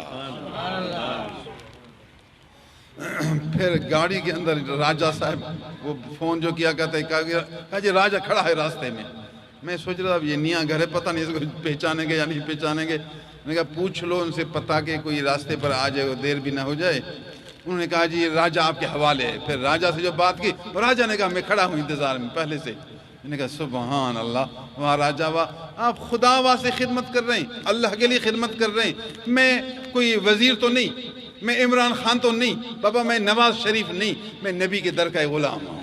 Speaker 1: پھر گاڑی کے اندر راجہ صاحب وہ فون جو کیا کرتے ہیں، کہا جی راجہ کھڑا ہے راستے میں، میں سوچ رہا اب یہ نیا گھر ہے، پتہ نہیں اس کو پہچانیں گے یا نہیں پہچانیں گے۔ میں نے کہا پوچھ لو ان سے پتہ کہ کوئی راستے پر آ جائے، دیر بھی نہ ہو جائے۔ انہوں نے کہا جی راجہ آپ کے حوالے ہے۔ پھر راجہ سے جو بات کی، راجہ نے کہا میں کھڑا ہوں انتظار میں پہلے سے۔ میں نے کہا سبحان اللہ، وہاں راجہ آپ خدا واسطے خدمت کر رہے ہیں، اللہ کے لیے خدمت کر رہے ہیں۔ میں کوئی وزیر تو نہیں، میں عمران خان تو نہیں، بابا میں نواز شریف نہیں، میں نبی کے در کا غلام ہوں،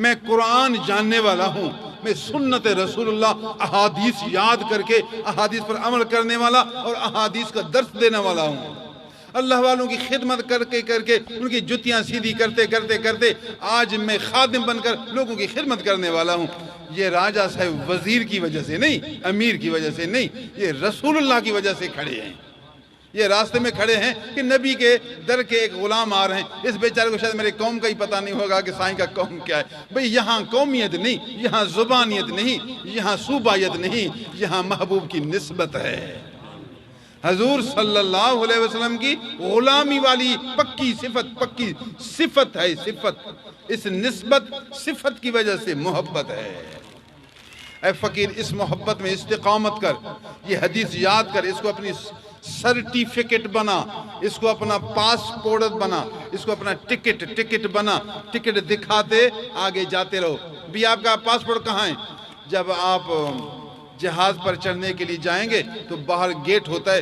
Speaker 1: میں قرآن جاننے والا ہوں، میں سنت رسول اللہ احادیث یاد کر کے احادیث پر عمل کرنے والا اور احادیث کا درس دینے والا ہوں۔ اللہ والوں کی خدمت کر کے ان کی جتیاں سیدھی کرتے آج میں خادم بن کر لوگوں کی خدمت کرنے والا ہوں۔ یہ راجہ صاحب وزیر کی وجہ سے نہیں، امیر کی وجہ سے نہیں، یہ رسول اللہ کی وجہ سے کھڑے ہیں۔ یہ راستے میں کھڑے ہیں کہ نبی کے در کے ایک غلام آ رہے ہیں۔ اس بیچارے کو شاید میرے قوم کا ہی پتہ نہیں ہوگا کہ سائیں کا قوم کیا ہے۔ بھئی یہاں قومیت نہیں، یہاں زبانیت نہیں، یہاں صوبائیت نہیں، یہاں محبوب کی نسبت ہے۔ حضور صلی اللہ علیہ وسلم کی غلامی والی پکی صفت ہے، صفت۔ اس نسبت صفت کی وجہ سے محبت ہے۔ اے فقیر اس محبت میں استقامت کر، یہ حدیث یاد کر، اس کو اپنی سرٹیفکیٹ بنا، اس کو اپنا پاسپورٹ بنا، اس کو اپنا ٹکٹ بنا، ٹکٹ دکھاتے آگے جاتے رہو۔ بھی آپ کا پاسپورٹ کہاں ہے؟ جب آپ جہاز پر چڑھنے کے لیے جائیں گے تو باہر گیٹ ہوتا ہے،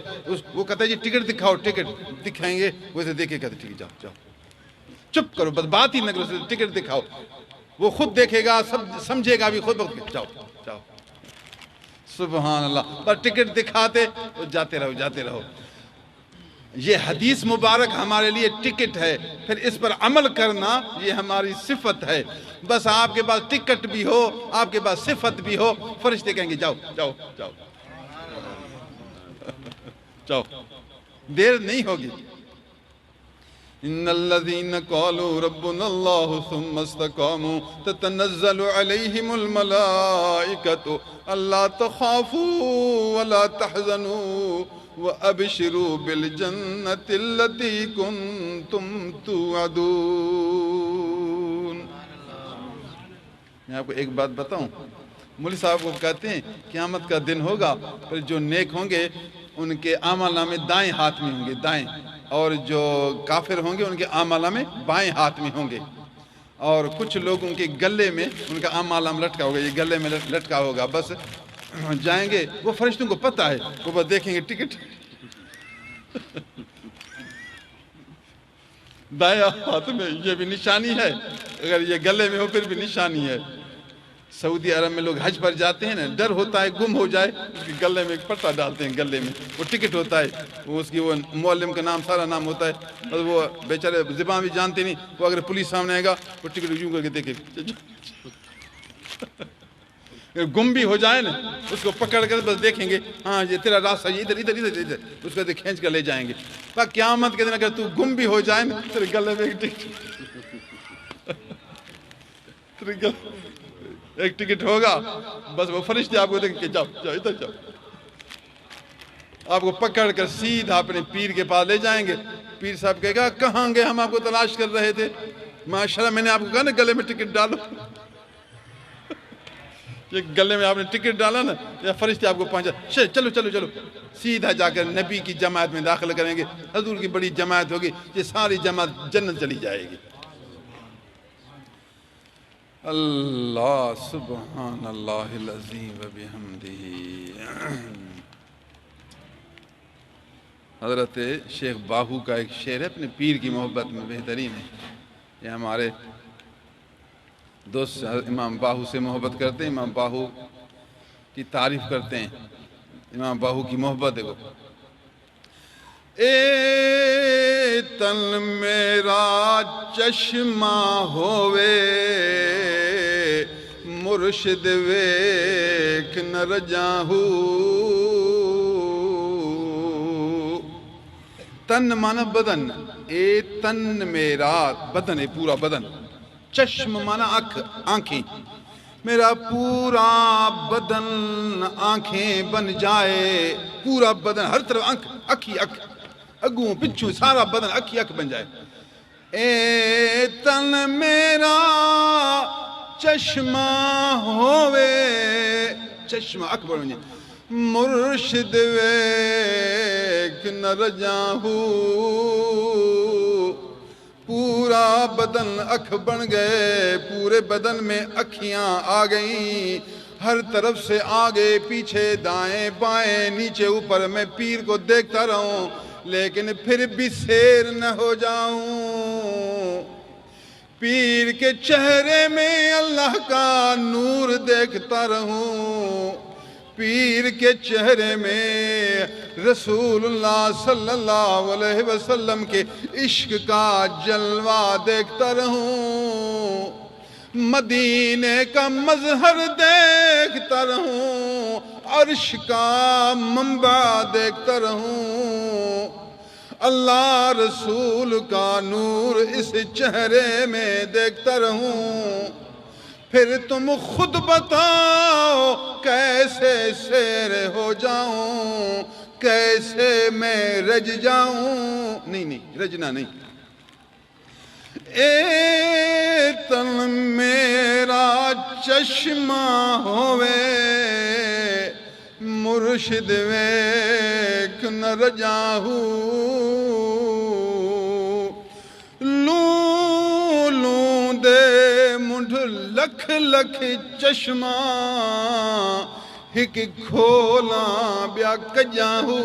Speaker 1: وہ کہتا ہے جی ٹکٹ دکھاؤ، ٹکٹ دکھائیں گے، ویسے دیکھے کہتے ٹھیک ہے جاؤ چپ کرو، بس بات ہی نہ کرو، ٹکٹ دکھاؤ۔ وہ خود دیکھے گا، سب سمجھے گا بھی خود، جاؤ سبحان اللہ، پر ٹکٹ دکھاتے تو جاتے رہو۔ یہ حدیث مبارک ہمارے لیے ٹکٹ ہے، پھر اس پر عمل کرنا یہ ہماری صفت ہے۔ بس آپ کے پاس ٹکٹ بھی ہو، آپ کے پاس صفت بھی ہو، فرشتے کہیں گے جاؤ، دیر نہیں ہوگی۔ ان الذين قالوا ربنا الله ثم استقاموا تتنزل عليهم الملائكة الا تخافوا ولا تحزنوا وابشروا بالجنة التي كنتم توعدون۔ میں آپ کو ایک بات بتاؤں، مولوی صاحب کو کہتے ہیں قیامت کا دن ہوگا، پھر جو نیک ہوں گے ان کے اعمال نامے دائیں ہاتھ میں ہوں گے، دائیں، اور جو کافر ہوں گے ان کے اعمال نامے بائیں ہاتھ میں ہوں گے، اور کچھ لوگوں کے گلے میں ان کا اعمال نامہ لٹکا ہوگا، یہ گلے میں لٹکا ہوگا، بس جائیں گے، وہ فرشتوں کو پتہ ہے، وہ بس دیکھیں گے ٹکٹ دائیں ہاتھ میں، یہ بھی نشانی ہے، اگر یہ گلے میں ہو پھر بھی نشانی ہے۔ سعودی عرب میں لوگ حج پر جاتے ہیں نا، ڈر ہوتا ہے گم ہو جائے، اس کے گلے میں ایک پٹا ڈالتے ہیں، گلے میں وہ ٹکٹ ہوتا ہے، وہ اس کی وہ معلم کا نام سارا نام ہوتا ہے، اور وہ بیچارے زبان بھی جانتے نہیں، وہ اگر پولیس سامنے آئے گا وہ ٹکٹ یوں کر کے دیکھے گم بھی ہو جائے نا، اس کو پکڑ کر بس دیکھیں گے، ہاں یہ تیرا راستہ ادھر اس کو کھینچ کر لے جائیں گے۔ قیامت کے دن اگر تو گم بھی ہو جائے نا، تیرے گلے میں ایک ٹکٹ ہوگا، بس وہ فرشتے آپ کو دیکھ کے جاؤ ادھر جاؤ، آپ کو پکڑ کر سیدھا اپنے پیر کے پاس لے جائیں گے۔ پیر صاحب کہے گا کہاں گے، ہم آپ کو تلاش کر رہے تھے، ماشاءاللہ میں نے آپ کو کہا نا گلے میں ٹکٹ ڈالو، یہ گلے میں آپ نے ٹکٹ ڈالا نا، یا فرشتے آپ کو پہنچا، چلو سیدھا جا کر نبی کی جماعت میں داخل کریں گے، حضور کی بڑی جماعت ہوگی، یہ ساری جماعت جنت چلی جائے گی۔ اللہ سبحان اللہ العظیم و بحمدہ۔ حضرت شیخ باہو کا ایک شعر ہے، اپنے پیر کی محبت میں بہترین ہے، یہ ہمارے دوست امام باہو سے محبت کرتے ہیں، امام باہو کی تعریف کرتے ہیں، امام باہو کی محبت ہے وہ۔ اے تن میرا چشمہ ہووے مرشد ویکھ نہ رجاہو، تن مانا بدن، اے تن میرا بدن ہے، پورا بدن، چشم مانا آنکھیں، میرا پورا بدن آنکھیں بن جائے، پورا بدن ہر طرف اکھی اکھ، اگوں پچھوں سارا بدن اکھی اکھ بن جائے۔ اے تن میرا چشمہ ہووے، چشمہ اکھ بن جائے، مرشد ویکھ نہ رجاہو، پورا بدن اکھ بن گئے، پورے بدن میں اکھیاں آ گئیں، ہر طرف سے آگے پیچھے دائیں بائیں نیچے اوپر، میں پیر کو دیکھتا رہوں لیکن پھر بھی سیر نہ ہو جاؤں، پیر کے چہرے میں اللہ کا نور دیکھتا رہوں، پیر کے چہرے میں رسول اللہ صلی اللہ علیہ وسلم کے عشق کا جلوہ دیکھتا رہوں، مدینے کا مظہر دیکھتا رہوں، عرش کا منبع دیکھتا رہوں، اللہ رسول کا نور اس چہرے میں دیکھتا رہوں، پھر تم خود بتاؤ کیسے سیر ہو جاؤں، کیسے میں رج جاؤں، نہیں رجنا نہیں۔ اے تن میرا چشمہ ہووے، مرشد ویکھ نہ رجاہو، لوں لوں دے منڈھ لکھ لکھ چشمہ، ہک کھولاں بیا کجاہو۔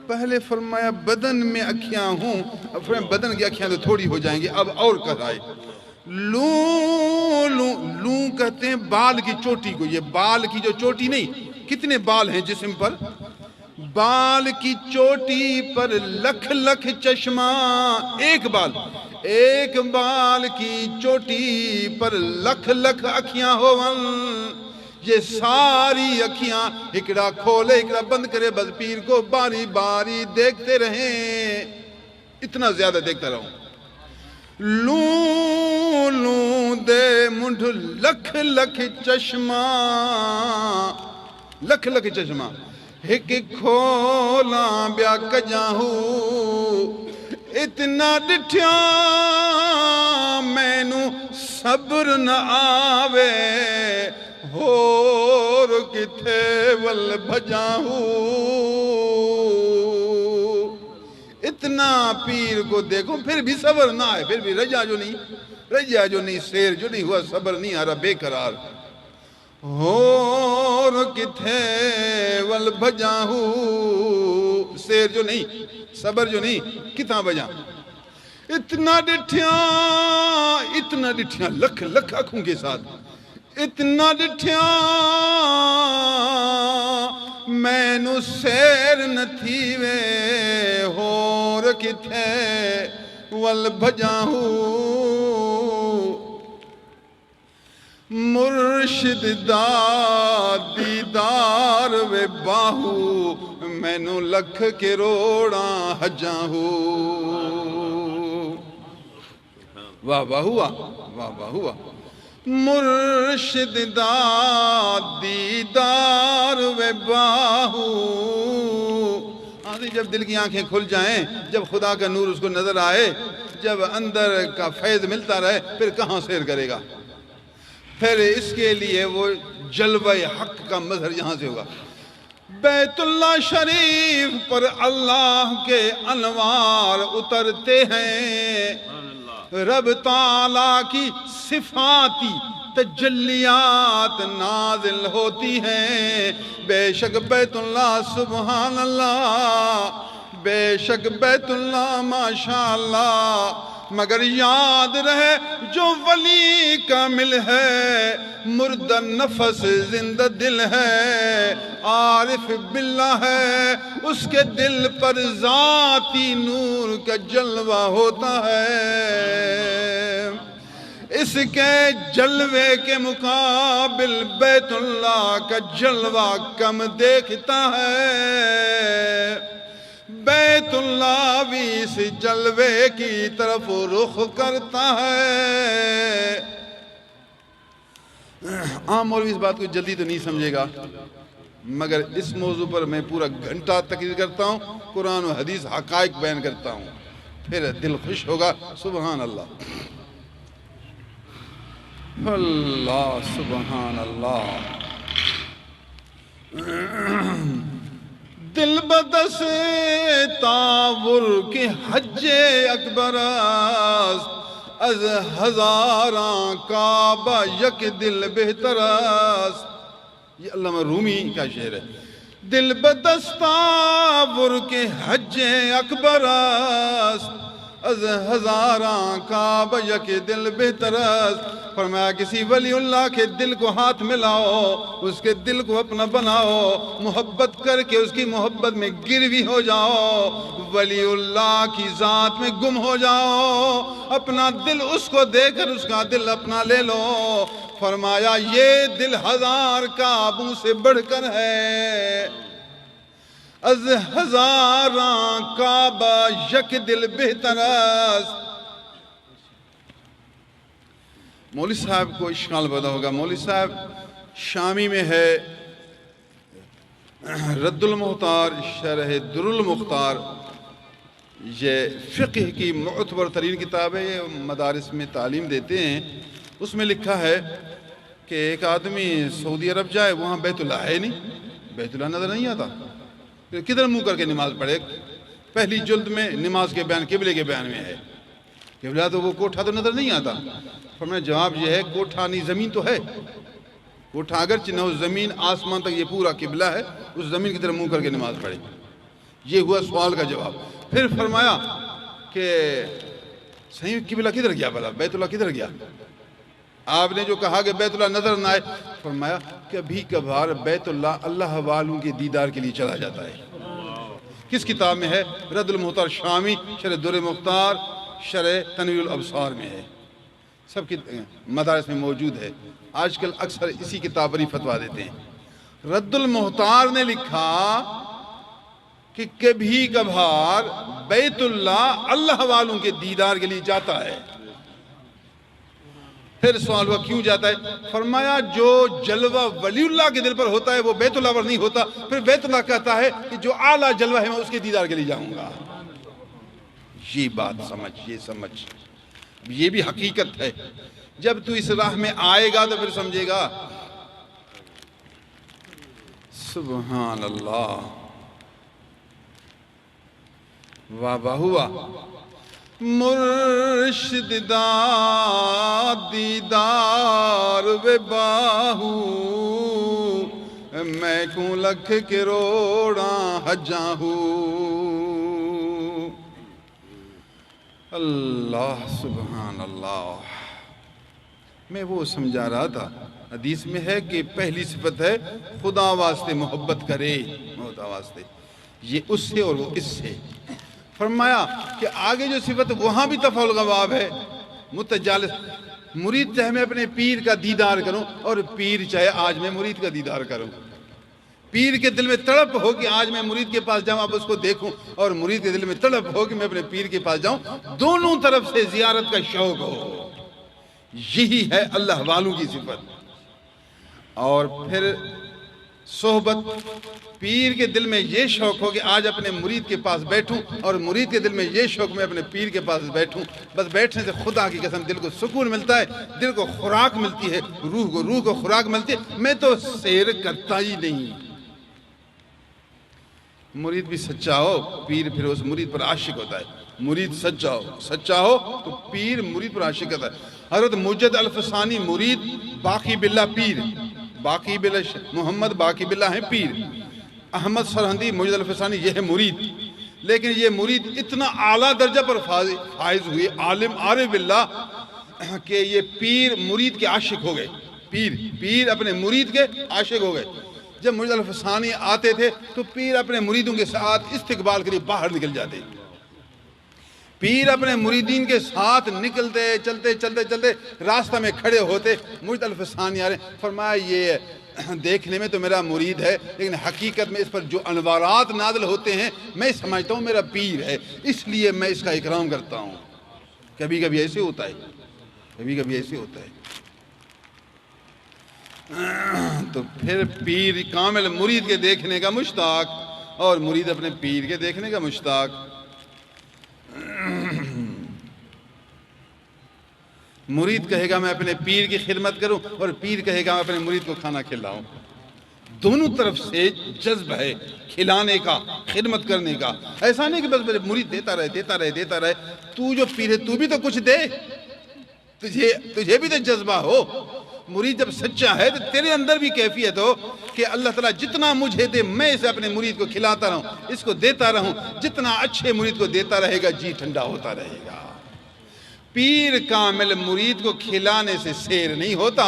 Speaker 1: پہلے فرمایا بدن میں اکھیاں ہوں، اب فرمایا بدن کی اکھیاں تو تھوڑی ہو جائیں گی، اب اور کہائے لوں لوں، لوں کہتے ہیں بال کی چوٹی کو، یہ بال کی جو چوٹی نہیں، کتنے بال ہیں جسم پر، بال کی چوٹی پر لکھ لکھ چشمہ، ایک بال کی چوٹی پر لکھ لکھ اکھیاں ہوون، یہ ساری اکھیاں اکڑا کھولے اکڑا بند کرے، بس پیر کو باری باری دیکھتے رہیں، اتنا زیادہ دیکھتا رہوں، لوں لوں دے منڈھ لکھ لکھ چشمہ، لکھ لکھ چشمہ، ہک کھولاں بیا کجاہو، اتنا ڈٹھیاں مینوں صبر نہ آوے، ہور کتھے ول بھجاہو، اتنا پیر کو دیکھو پھر بھی صبر نہ آئے، پھر بھی رجا جو نہیں، سیر جو نہیں ہوا، صبر نہیں آ رہا، بے قرار، ہور کتھے ول بھجاہو، سیر جو نہیں، صبر جو نہیں، کتھاں بجا، اتنا ڈٹھیاں لکھ لکھ اکھوں کے ساتھ، اتنا ڈٹھیاں مینوں سیر نہ تھی وے، ہور کتھے ول بھجاہو، مرشد دا دیدار وے باہو، مینوں لکھ کروڑاں حجاہو، واہ واہ ہوا، واہ واہ ہوا، مرشد دا دیدار وے باہو، جب دل کی آنکھیں کھل جائیں، جب خدا کا نور اس کو نظر آئے، جب اندر کا فیض ملتا رہے، پھر کہاں سیر کرے گا، پھر اس کے لیے وہ جلوہ حق کا مظہر یہاں سے ہوگا۔ بیت اللہ شریف پر اللہ کے انوار اترتے ہیں، رب تعالیٰ کی صفاتی تجلیات نازل ہوتی ہیں، بے شک بیت اللہ سبحان اللہ، بے شک بیت اللہ ماشاءاللہ، مگر یاد رہے جو ولی کامل ہے، مردہ نفس زندہ دل ہے، عارف باللہ ہے، اس کے دل پر ذاتی نور کا جلوہ ہوتا ہے، اس کے جلوے کے مقابل بیت اللہ کا جلوہ کم دیکھتا ہے، بیت اللہ بھی اس جلوے کی طرف رخ کرتا ہے۔ عام مولوی اس بات کو جلدی تو نہیں سمجھے گا، مگر اس موضوع پر میں پورا گھنٹہ تقریر کرتا ہوں، قرآن و حدیث حقائق بیان کرتا ہوں، پھر دل خوش ہوگا۔ سبحان اللہ، اللہ سبحان اللہ۔ دل بدس تاور کے حج اکبر است، از ہزاراں کعبہ یک دل بہتر است۔ یہ علامہ رومی کا شعر ہے۔ دل بدس تاور کے حج اکبر است، از ہزاراں کعبہ یک دل بہتر است۔ فرمایا کسی ولی اللہ کے دل کو ہاتھ ملاؤ، اس کے دل کو اپنا بناؤ، محبت کر کے اس کی محبت میں گروی ہو جاؤ، ولی اللہ کی ذات میں گم ہو جاؤ، اپنا دل اس کو دے کر اس کا دل اپنا لے لو۔ فرمایا یہ دل ہزار کعبوں سے بڑھ کر ہے، از ہزاراں کعبہ یک دل بہتر است۔ مولوی صاحب کو اشکال پیدا ہوگا، مولوی صاحب شامی میں ہے رد المختار شرح در المختار، یہ فقہ کی معتبر ترین کتاب ہے، یہ مدارس میں تعلیم دیتے ہیں۔ اس میں لکھا ہے کہ ایک آدمی سعودی عرب جائے، وہاں بیت اللہ ہے نہیں، بیت اللہ نظر نہیں آتا، پھر کدھر منہ کر کے نماز پڑھے؟ پہلی جلد میں نماز کے بیان قبلے کے بیان میں ہے، قبلہ تو وہ کوٹھا تو نظر نہیں آتا۔ فرمایا جواب یہ ہے کوٹھا نہیں زمین تو ہے، کوٹھا اگرچہ نہ ہو زمین آسمان تک یہ پورا قبلہ ہے، اس زمین کی طرف منہ کر کے نماز پڑھے۔ یہ ہوا سوال کا جواب۔ پھر فرمایا کہ صحیح قبلہ کدھر گیا بھلا، بیت اللہ کدھر گیا؟ آپ نے جو کہا کہ بیت اللہ نظر نہ آئے، فرمایا کبھی کبھار بیت اللہ اللہ والوں کے دیدار کے لیے چلا جاتا ہے۔ کس کتاب میں ہے؟ رد المختار شامی، شرح در مختار، شرح تنویر الابصار میں ہے، سب کی مدارس میں موجود ہے۔ آج کل اکثر اسی کتاب پر ہی فتویٰ دیتے ہیں۔ رد المختار نے لکھا کہ کبھی کبھار بیت اللہ اللہ والوں کے دیدار کے لیے جاتا ہے۔ پھر سوال ہوا کیوں جاتا ہے؟ فرمایا جو جلوہ ولی اللہ کے دل پر ہوتا ہے وہ بیت اللہ پر نہیں ہوتا، پھر بیت اللہ کہتا ہے کہ جو اعلیٰ جلوہ ہے میں اس کے دیدار کے لیے جاؤں گا۔ یہ بات سمجھ، یہ سمجھ، یہ بھی حقیقت ہے۔ جب تو اس راہ میں آئے گا تو پھر سمجھے گا۔ سبحان اللہ، واہ واہ ہوا۔ مرشد دا دیدار وے باہو، میں کوں لکھ کروڑاں حجاں ہوں۔ اللہ سبحان اللہ۔ میں وہ سمجھا رہا تھا، حدیث میں ہے کہ پہلی صفت ہے خدا واسطے محبت کرے، خدا واسطے، یہ اس سے اور وہ اس سے۔ فرمایا کہ آگے جو صفت وہاں بھی تفعول غواب ہے، متجالس، مرید چاہے میں اپنے پیر کا دیدار کروں اور پیر چاہے آج میں مرید کا دیدار کروں، پیر کے دل میں تڑپ ہو کہ آج میں مرید کے پاس جاؤں اب اس کو دیکھوں، اور مرید کے دل میں تڑپ ہو کہ میں اپنے پیر کے پاس جاؤں، دونوں طرف سے زیارت کا شوق ہو۔ یہی ہے اللہ والوں کی صفت۔ اور پھر صحبت، پیر کے دل میں یہ شوق ہو کہ آج اپنے مرید کے پاس بیٹھوں، اور مرید کے دل میں یہ شوق میں اپنے پیر کے پاس بیٹھوں۔ بس بیٹھنے سے خدا کی قسم دل کو سکون ملتا ہے، دل کو خوراک ملتی ہے، روح کو خوراک ملتی ہے۔ میں تو سیر کرتا ہی نہیں۔ مرید بھی سچا ہو، پیر پھر اس مرید پر عاشق ہوتا ہے۔ مرید سچا ہو تو پیر مرید پر عاشق ہوتا ہے۔ حضرت مجد الفسانی مرید، باقی باللہ پیر، باقی باللہ محمد باقی باللہ ہیں پیر، احمد سرہندی مجد الفسانی یہ ہے مرید۔ لیکن یہ مرید اتنا اعلیٰ درجہ پر فائز ہوئے، عالم عارف باللہ، کہ یہ پیر مرید کے عاشق ہو گئے۔ پیر اپنے مرید کے عاشق ہو گئے۔ جب مجد الفسانی آتے تھے تو پیر اپنے مریدوں کے ساتھ استقبال کے لیے باہر نکل جاتے۔ پیر اپنے مریدین کے ساتھ نکلتے، چلتے راستہ میں کھڑے ہوتے، مجد الفسانی آ رہے، فرمایا یہ دیکھنے میں تو میرا مرید ہے، لیکن حقیقت میں اس پر جو انوارات نازل ہوتے ہیں میں سمجھتا ہوں میرا پیر ہے، اس لیے میں اس کا اکرام کرتا ہوں۔ کبھی کبھی ایسے ہوتا ہے، کبھی کبھی ایسے ہوتا ہے۔ تو پھر پیر کامل مرید کے دیکھنے کا مشتاق، اور مرید اپنے پیر کے دیکھنے کا مشتاق۔ مرید کہے گا میں اپنے پیر کی خدمت کروں، اور پیر کہے گا میں اپنے مرید کو کھانا کھلاؤں۔ دونوں طرف سے جذب ہے کھلانے کا، خدمت کرنے کا۔ ایسا نہیں کہ بس میرے مرید دیتا رہے دیتا رہے دیتا رہے۔ تو جو پیر ہے تو بھی تو کچھ دے، تجھے بھی تو جذبہ ہو۔ مرید جب سچا ہے تو تیرے اندر بھی کیفیت ہو کہ اللہ تعالیٰ جتنا مجھے دے میں اسے اپنے مرید کو کھلاتا رہوں، اس کو دیتا رہوں۔ جتنا اچھے مرید کو دیتا رہے گا جی ٹھنڈا ہوتا رہے گا۔ پیر کامل مرید کو کھلانے سے سیر نہیں ہوتا،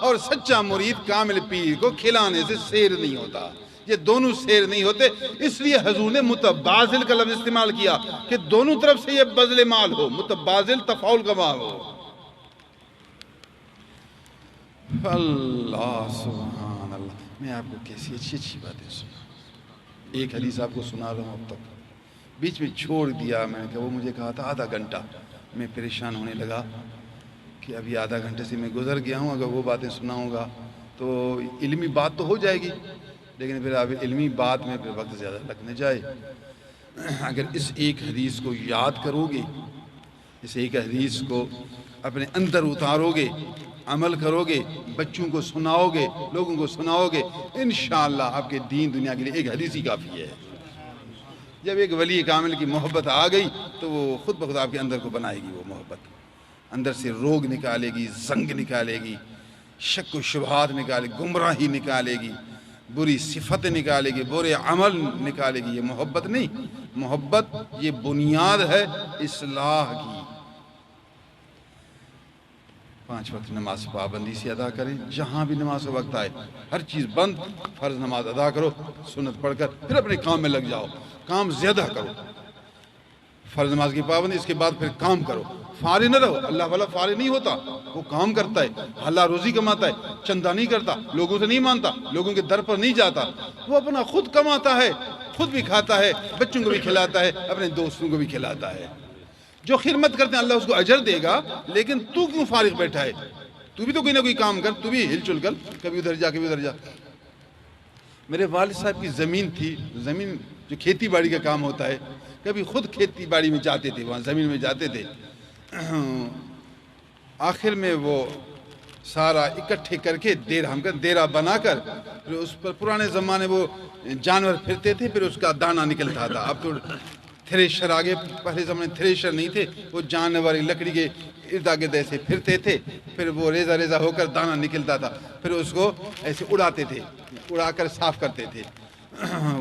Speaker 1: اور سچا مرید کامل پیر کو کھلانے سے سیر نہیں ہوتا۔ یہ دونوں سیر نہیں ہوتے، اس لیے حضور نے متبازل کا لفظ استعمال کیا کہ دونوں طرف سے یہ بذل مال ہو، متبازل تفاعل کا مال ہو۔ اللہ سبحان اللہ، میں آپ کو کیسی اچھی اچھی باتیں سنا۔ ایک حدیث آپ کو سنا رہا ہوں، اب تک بیچ میں چھوڑ دیا میں نے کہ وہ مجھے کہا تھا آدھا گھنٹہ۔ میں پریشان ہونے لگا کہ ابھی آدھا گھنٹے سے میں گزر گیا ہوں، اگر وہ باتیں سناؤں گا تو علمی بات تو ہو جائے گی، لیکن پھر اب علمی بات میں پھر وقت زیادہ لگنے جائے۔ اگر اس ایک حدیث کو یاد کرو گے، اس ایک حدیث کو اپنے اندر اتارو گے، عمل کرو گے، بچوں کو سناؤ گے، لوگوں کو سناؤ گے، انشاءاللہ آپ کے دین دنیا کے لیے ایک حدیث ہی کافی ہے۔ جب ایک ولی کامل کی محبت آ گئی تو وہ خود بخود آپ کے اندر کو بنائے گی، وہ محبت اندر سے روگ نکالے گی، زنگ نکالے گی، شک و شبہات نکالے گی، گمراہی نکالے گی، بری صفت نکالے گی، برے عمل نکالے گی۔ یہ محبت نہیں، محبت یہ بنیاد ہے اصلاح کی۔ 5 وقت نماز پابندی سے ادا کریں، جہاں بھی نماز کا وقت آئے ہر چیز بند، فرض نماز ادا کرو، سنت پڑھ کر پھر اپنے کام میں لگ جاؤ، کام زیادہ کرو۔ فرض نماز کی پابندی، اس کے بعد پھر کام کرو، فارغ نہ رہو۔ اللہ والا فارغ نہیں ہوتا، وہ کام کرتا ہے، حلال روزی کماتا ہے، چندہ نہیں کرتا، لوگوں سے نہیں مانتا، لوگوں کے در پر نہیں جاتا، وہ اپنا خود کماتا ہے، خود بھی کھاتا ہے، بچوں کو بھی کھلاتا ہے، اپنے دوستوں کو بھی کھلاتا ہے۔ جو خدمت کرتے ہیں اللہ اس کو اجر دے گا، لیکن تو کیوں فارغ بیٹھا ہے؟ تو بھی تو کوئی نہ کوئی کام کر، تو بھی ہل چل کر، کبھی ادھر جا کبھی ادھر جا۔ میرے والد صاحب کی زمین تھی، زمین جو کھیتی باڑی کا کام ہوتا ہے، کبھی خود کھیتی باڑی میں جاتے تھے، وہاں زمین میں جاتے تھے۔ آخر میں وہ سارا اکٹھے کر کے دیرہ بنا کر، پھر اس پر پرانے زمانے وہ جانور پھرتے تھے، پھر اس کا دانہ نکلتا تھا۔ اب تو تھریشر آگے، پہلے زمانے تھریشر نہیں تھے، وہ جانور لکڑی کے ارد گرد ایسے پھرتے تھے، پھر وہ ریزہ ریزہ ہو کر دانہ نکلتا تھا، پھر اس کو ایسے اڑاتے تھے، اڑا کر صاف کرتے تھے۔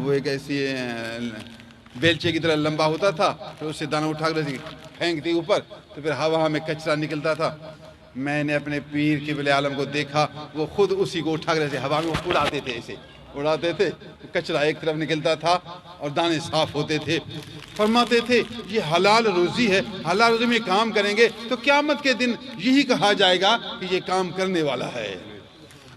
Speaker 1: وہ ایک ایسی بیلچے کی طرح لمبا ہوتا تھا، پھر اس سے دانہ اٹھا کر پھینکتے اوپر، تو پھر ہوا میں کچرا نکلتا تھا۔ میں نے اپنے پیر قبلہ عالم کو دیکھا، وہ خود اسی کو اٹھا کر ہوا میں اڑاتے تھے، ایسے اڑاتے تھے، کچرا ایک طرف نکلتا تھا اور دانے صاف ہوتے تھے۔ فرماتے تھے یہ حلال روزی ہے، حلال روزی میں کام کریں گے تو قیامت کے دن یہی کہا جائے گا کہ یہ کام کرنے والا ہے۔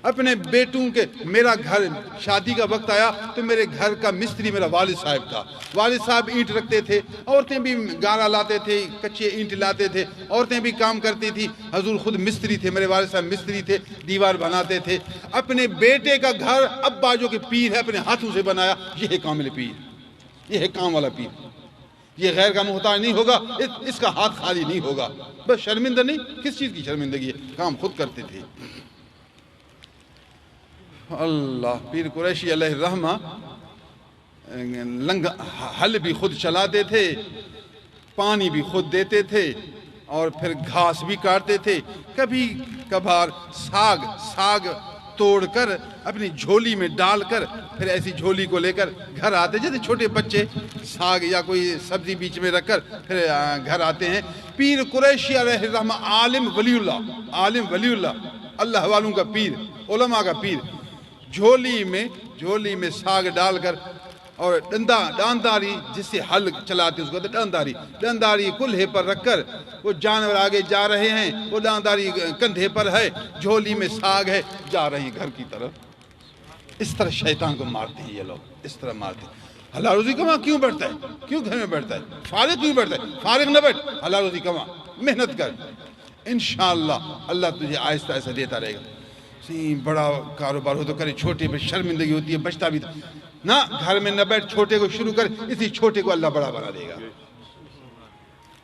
Speaker 1: اپنے بیٹوں کے، میرا گھر شادی کا وقت آیا تو میرے گھر کا مستری میرا والد صاحب تھا۔ والد صاحب اینٹ رکھتے تھے، عورتیں بھی گارا لاتے تھے، کچے اینٹ لاتے تھے، عورتیں بھی کام کرتی تھی۔ حضور خود مستری تھے، میرے والد صاحب مستری تھے، دیوار بناتے تھے۔ اپنے بیٹے کا گھر ابا جو کہ پیر ہے اپنے ہاتھوں سے بنایا، یہ ہے کامل پیر، یہ ہے کام والا پیر۔ یہ غیر کا محتاج نہیں ہوگا، اس کا ہاتھ خالی نہیں ہوگا۔ بس شرمندہ نہیں، کس چیز کی شرمندگی ہے، کام خود کرتے تھے۔ اللہ، پیر قریشی علیہ الرحمہ حل بھی خود چلاتے تھے، پانی بھی خود دیتے تھے، اور پھر گھاس بھی کاٹتے تھے۔ کبھی کبھار ساگ توڑ کر اپنی جھولی میں ڈال کر، پھر ایسی جھولی کو لے کر گھر آتے، جیسے چھوٹے بچے ساگ یا کوئی سبزی بیچ میں رکھ کر پھر گھر آتے ہیں۔ پیر قریشی علیہ الرحمہ عالم ولی اللہ، اللہ والوں کا پیر، علماء کا پیر، جھولی میں ساگ ڈال کر، اور ڈانداری جس سے حل چلاتے اس کو ڈانداری کلہے پر رکھ کر، وہ جانور آگے جا رہے ہیں، وہ ڈانداری کندھے پر ہے، جھولی میں ساگ ہے، جا رہے ہیں گھر کی طرف۔ اس طرح شیطان کو مارتے ہیں یہ لوگ، اس طرح مارتے ہیں۔ حلال روزی کما، کیوں بیٹھتا ہے؟ کیوں گھر میں بیٹھتا ہے؟ فارغ کیوں بیٹھتا ہے؟ فارغ نہ بیٹھ، حلال روزی کما، محنت کر، انشاءاللہ اللہ تجھے آہستہ آہستہ دیتا رہے گا۔ بڑا کاروبار ہو تو کرے، چھوٹے پہ شرمندگی ہوتی ہے، بچتا بھی نہ، گھر میں نہ بیٹھ، چھوٹے کو شروع کر، اسی چھوٹے کو اللہ بڑا بنا دے گا۔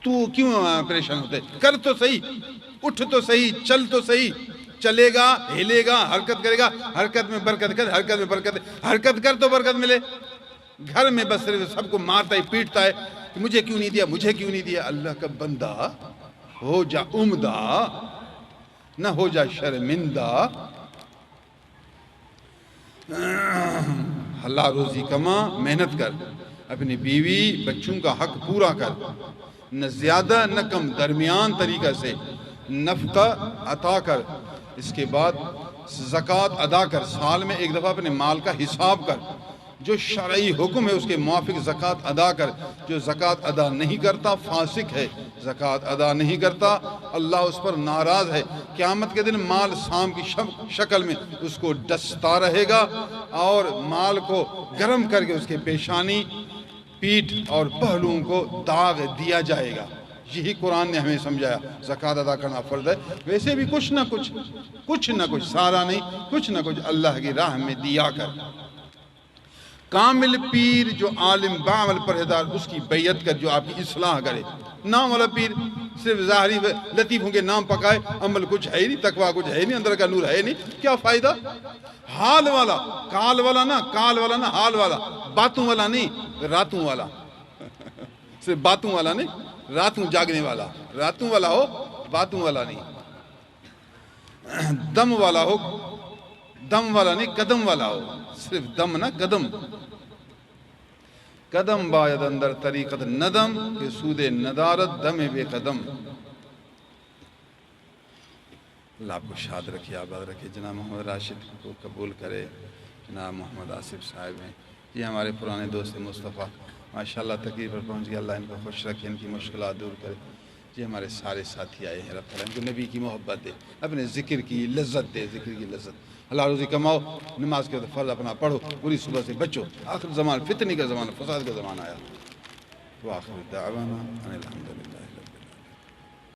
Speaker 1: تو کیوں پریشان ہوتا ہے؟ کر تو صحیح، اٹھ تو صحیح، چل تو صحیح، چلے گا، ہلے گا، حرکت کرے گا، حرکت میں برکت کر، حرکت میں برکت، حرکت کر تو برکت ملے۔ گھر میں بس صرف سب کو مارتا ہے، پیٹتا ہے کہ مجھے کیوں نہیں دیا، مجھے کیوں نہیں دیا۔ اللہ کا بندہ ہو جا عمدہ، نہ ہو جا شرمندہ۔ حلال روزی کما، محنت کر، اپنی بیوی بچوں کا حق پورا کر، نہ زیادہ نہ کم، درمیان طریقہ سے نفقہ عطا کر۔ اس کے بعد زکوٰۃ ادا کر، سال میں ایک دفعہ اپنے مال کا حساب کر، جو شرعی حکم ہے اس کے موافق زکوٰۃ ادا کر۔ جو زکوٰۃ ادا نہیں کرتا فاسق ہے، زکوٰۃ ادا نہیں کرتا اللہ اس پر ناراض ہے۔ قیامت کے دن مال سام کی شکل میں اس کو ڈستا رہے گا، اور مال کو گرم کر کے اس کے پیشانی، پیٹھ اور پہلوؤں کو داغ دیا جائے گا۔ یہی قرآن نے ہمیں سمجھایا، زکوٰۃ ادا کرنا فرض ہے۔ ویسے بھی کچھ نہ کچھ، سارا نہیں، کچھ نہ کچھ اللہ کی راہ میں دیا کر۔ کامل پیر جو عالم باعمل پرہیزگار، اس کی بیعت کر جو آپ کی اصلاح کرے۔ نام والا پیر صرف ظاہری لطیفوں کے نام پکائے، عمل کچھ ہے نہیں، تقویٰ کچھ ہے نہیں، اندر کا نور ہے نہیں، کیا فائدہ؟ حال والا، کال والا نہ، حال والا، باتوں والا نہیں، راتوں والا، صرف باتوں والا نہیں، راتوں جاگنے والا، راتوں والا ہو، باتوں والا نہیں۔ دم والا ہو، دم والا نہیں، قدم والا ہو، صرف دم نہ، قدم۔ قدم باید اندر طریقت ندم، کہ سود ندارت دم بے قدم۔ اللہ آپ کو شاد رکھے، آباد رکھے۔ جناب محمد راشد کو قبول کرے، جناب محمد آصف صاحب ہیں، یہ ہمارے پرانے دوست مصطفیٰ، ماشاءاللہ تقریر پر پہنچ گیا۔ اللہ ان کو خوش رکھے، ان کی مشکلات دور کرے۔ یہ ہمارے سارے ساتھی آئے ہیں، رب تعالیٰ ان کو نبی کی محبت دے، اپنے ذکر کی لذت دے، ذکر کی لذت۔ حلال روزی کماؤ، نماز کے فرض اپنا پڑھو، پوری صبح سے بچو۔ آخر زمان فتنی کا زمانہ، فساد کا زمانہ آیا۔ وآخر دعوانا ان الحمدللہ۔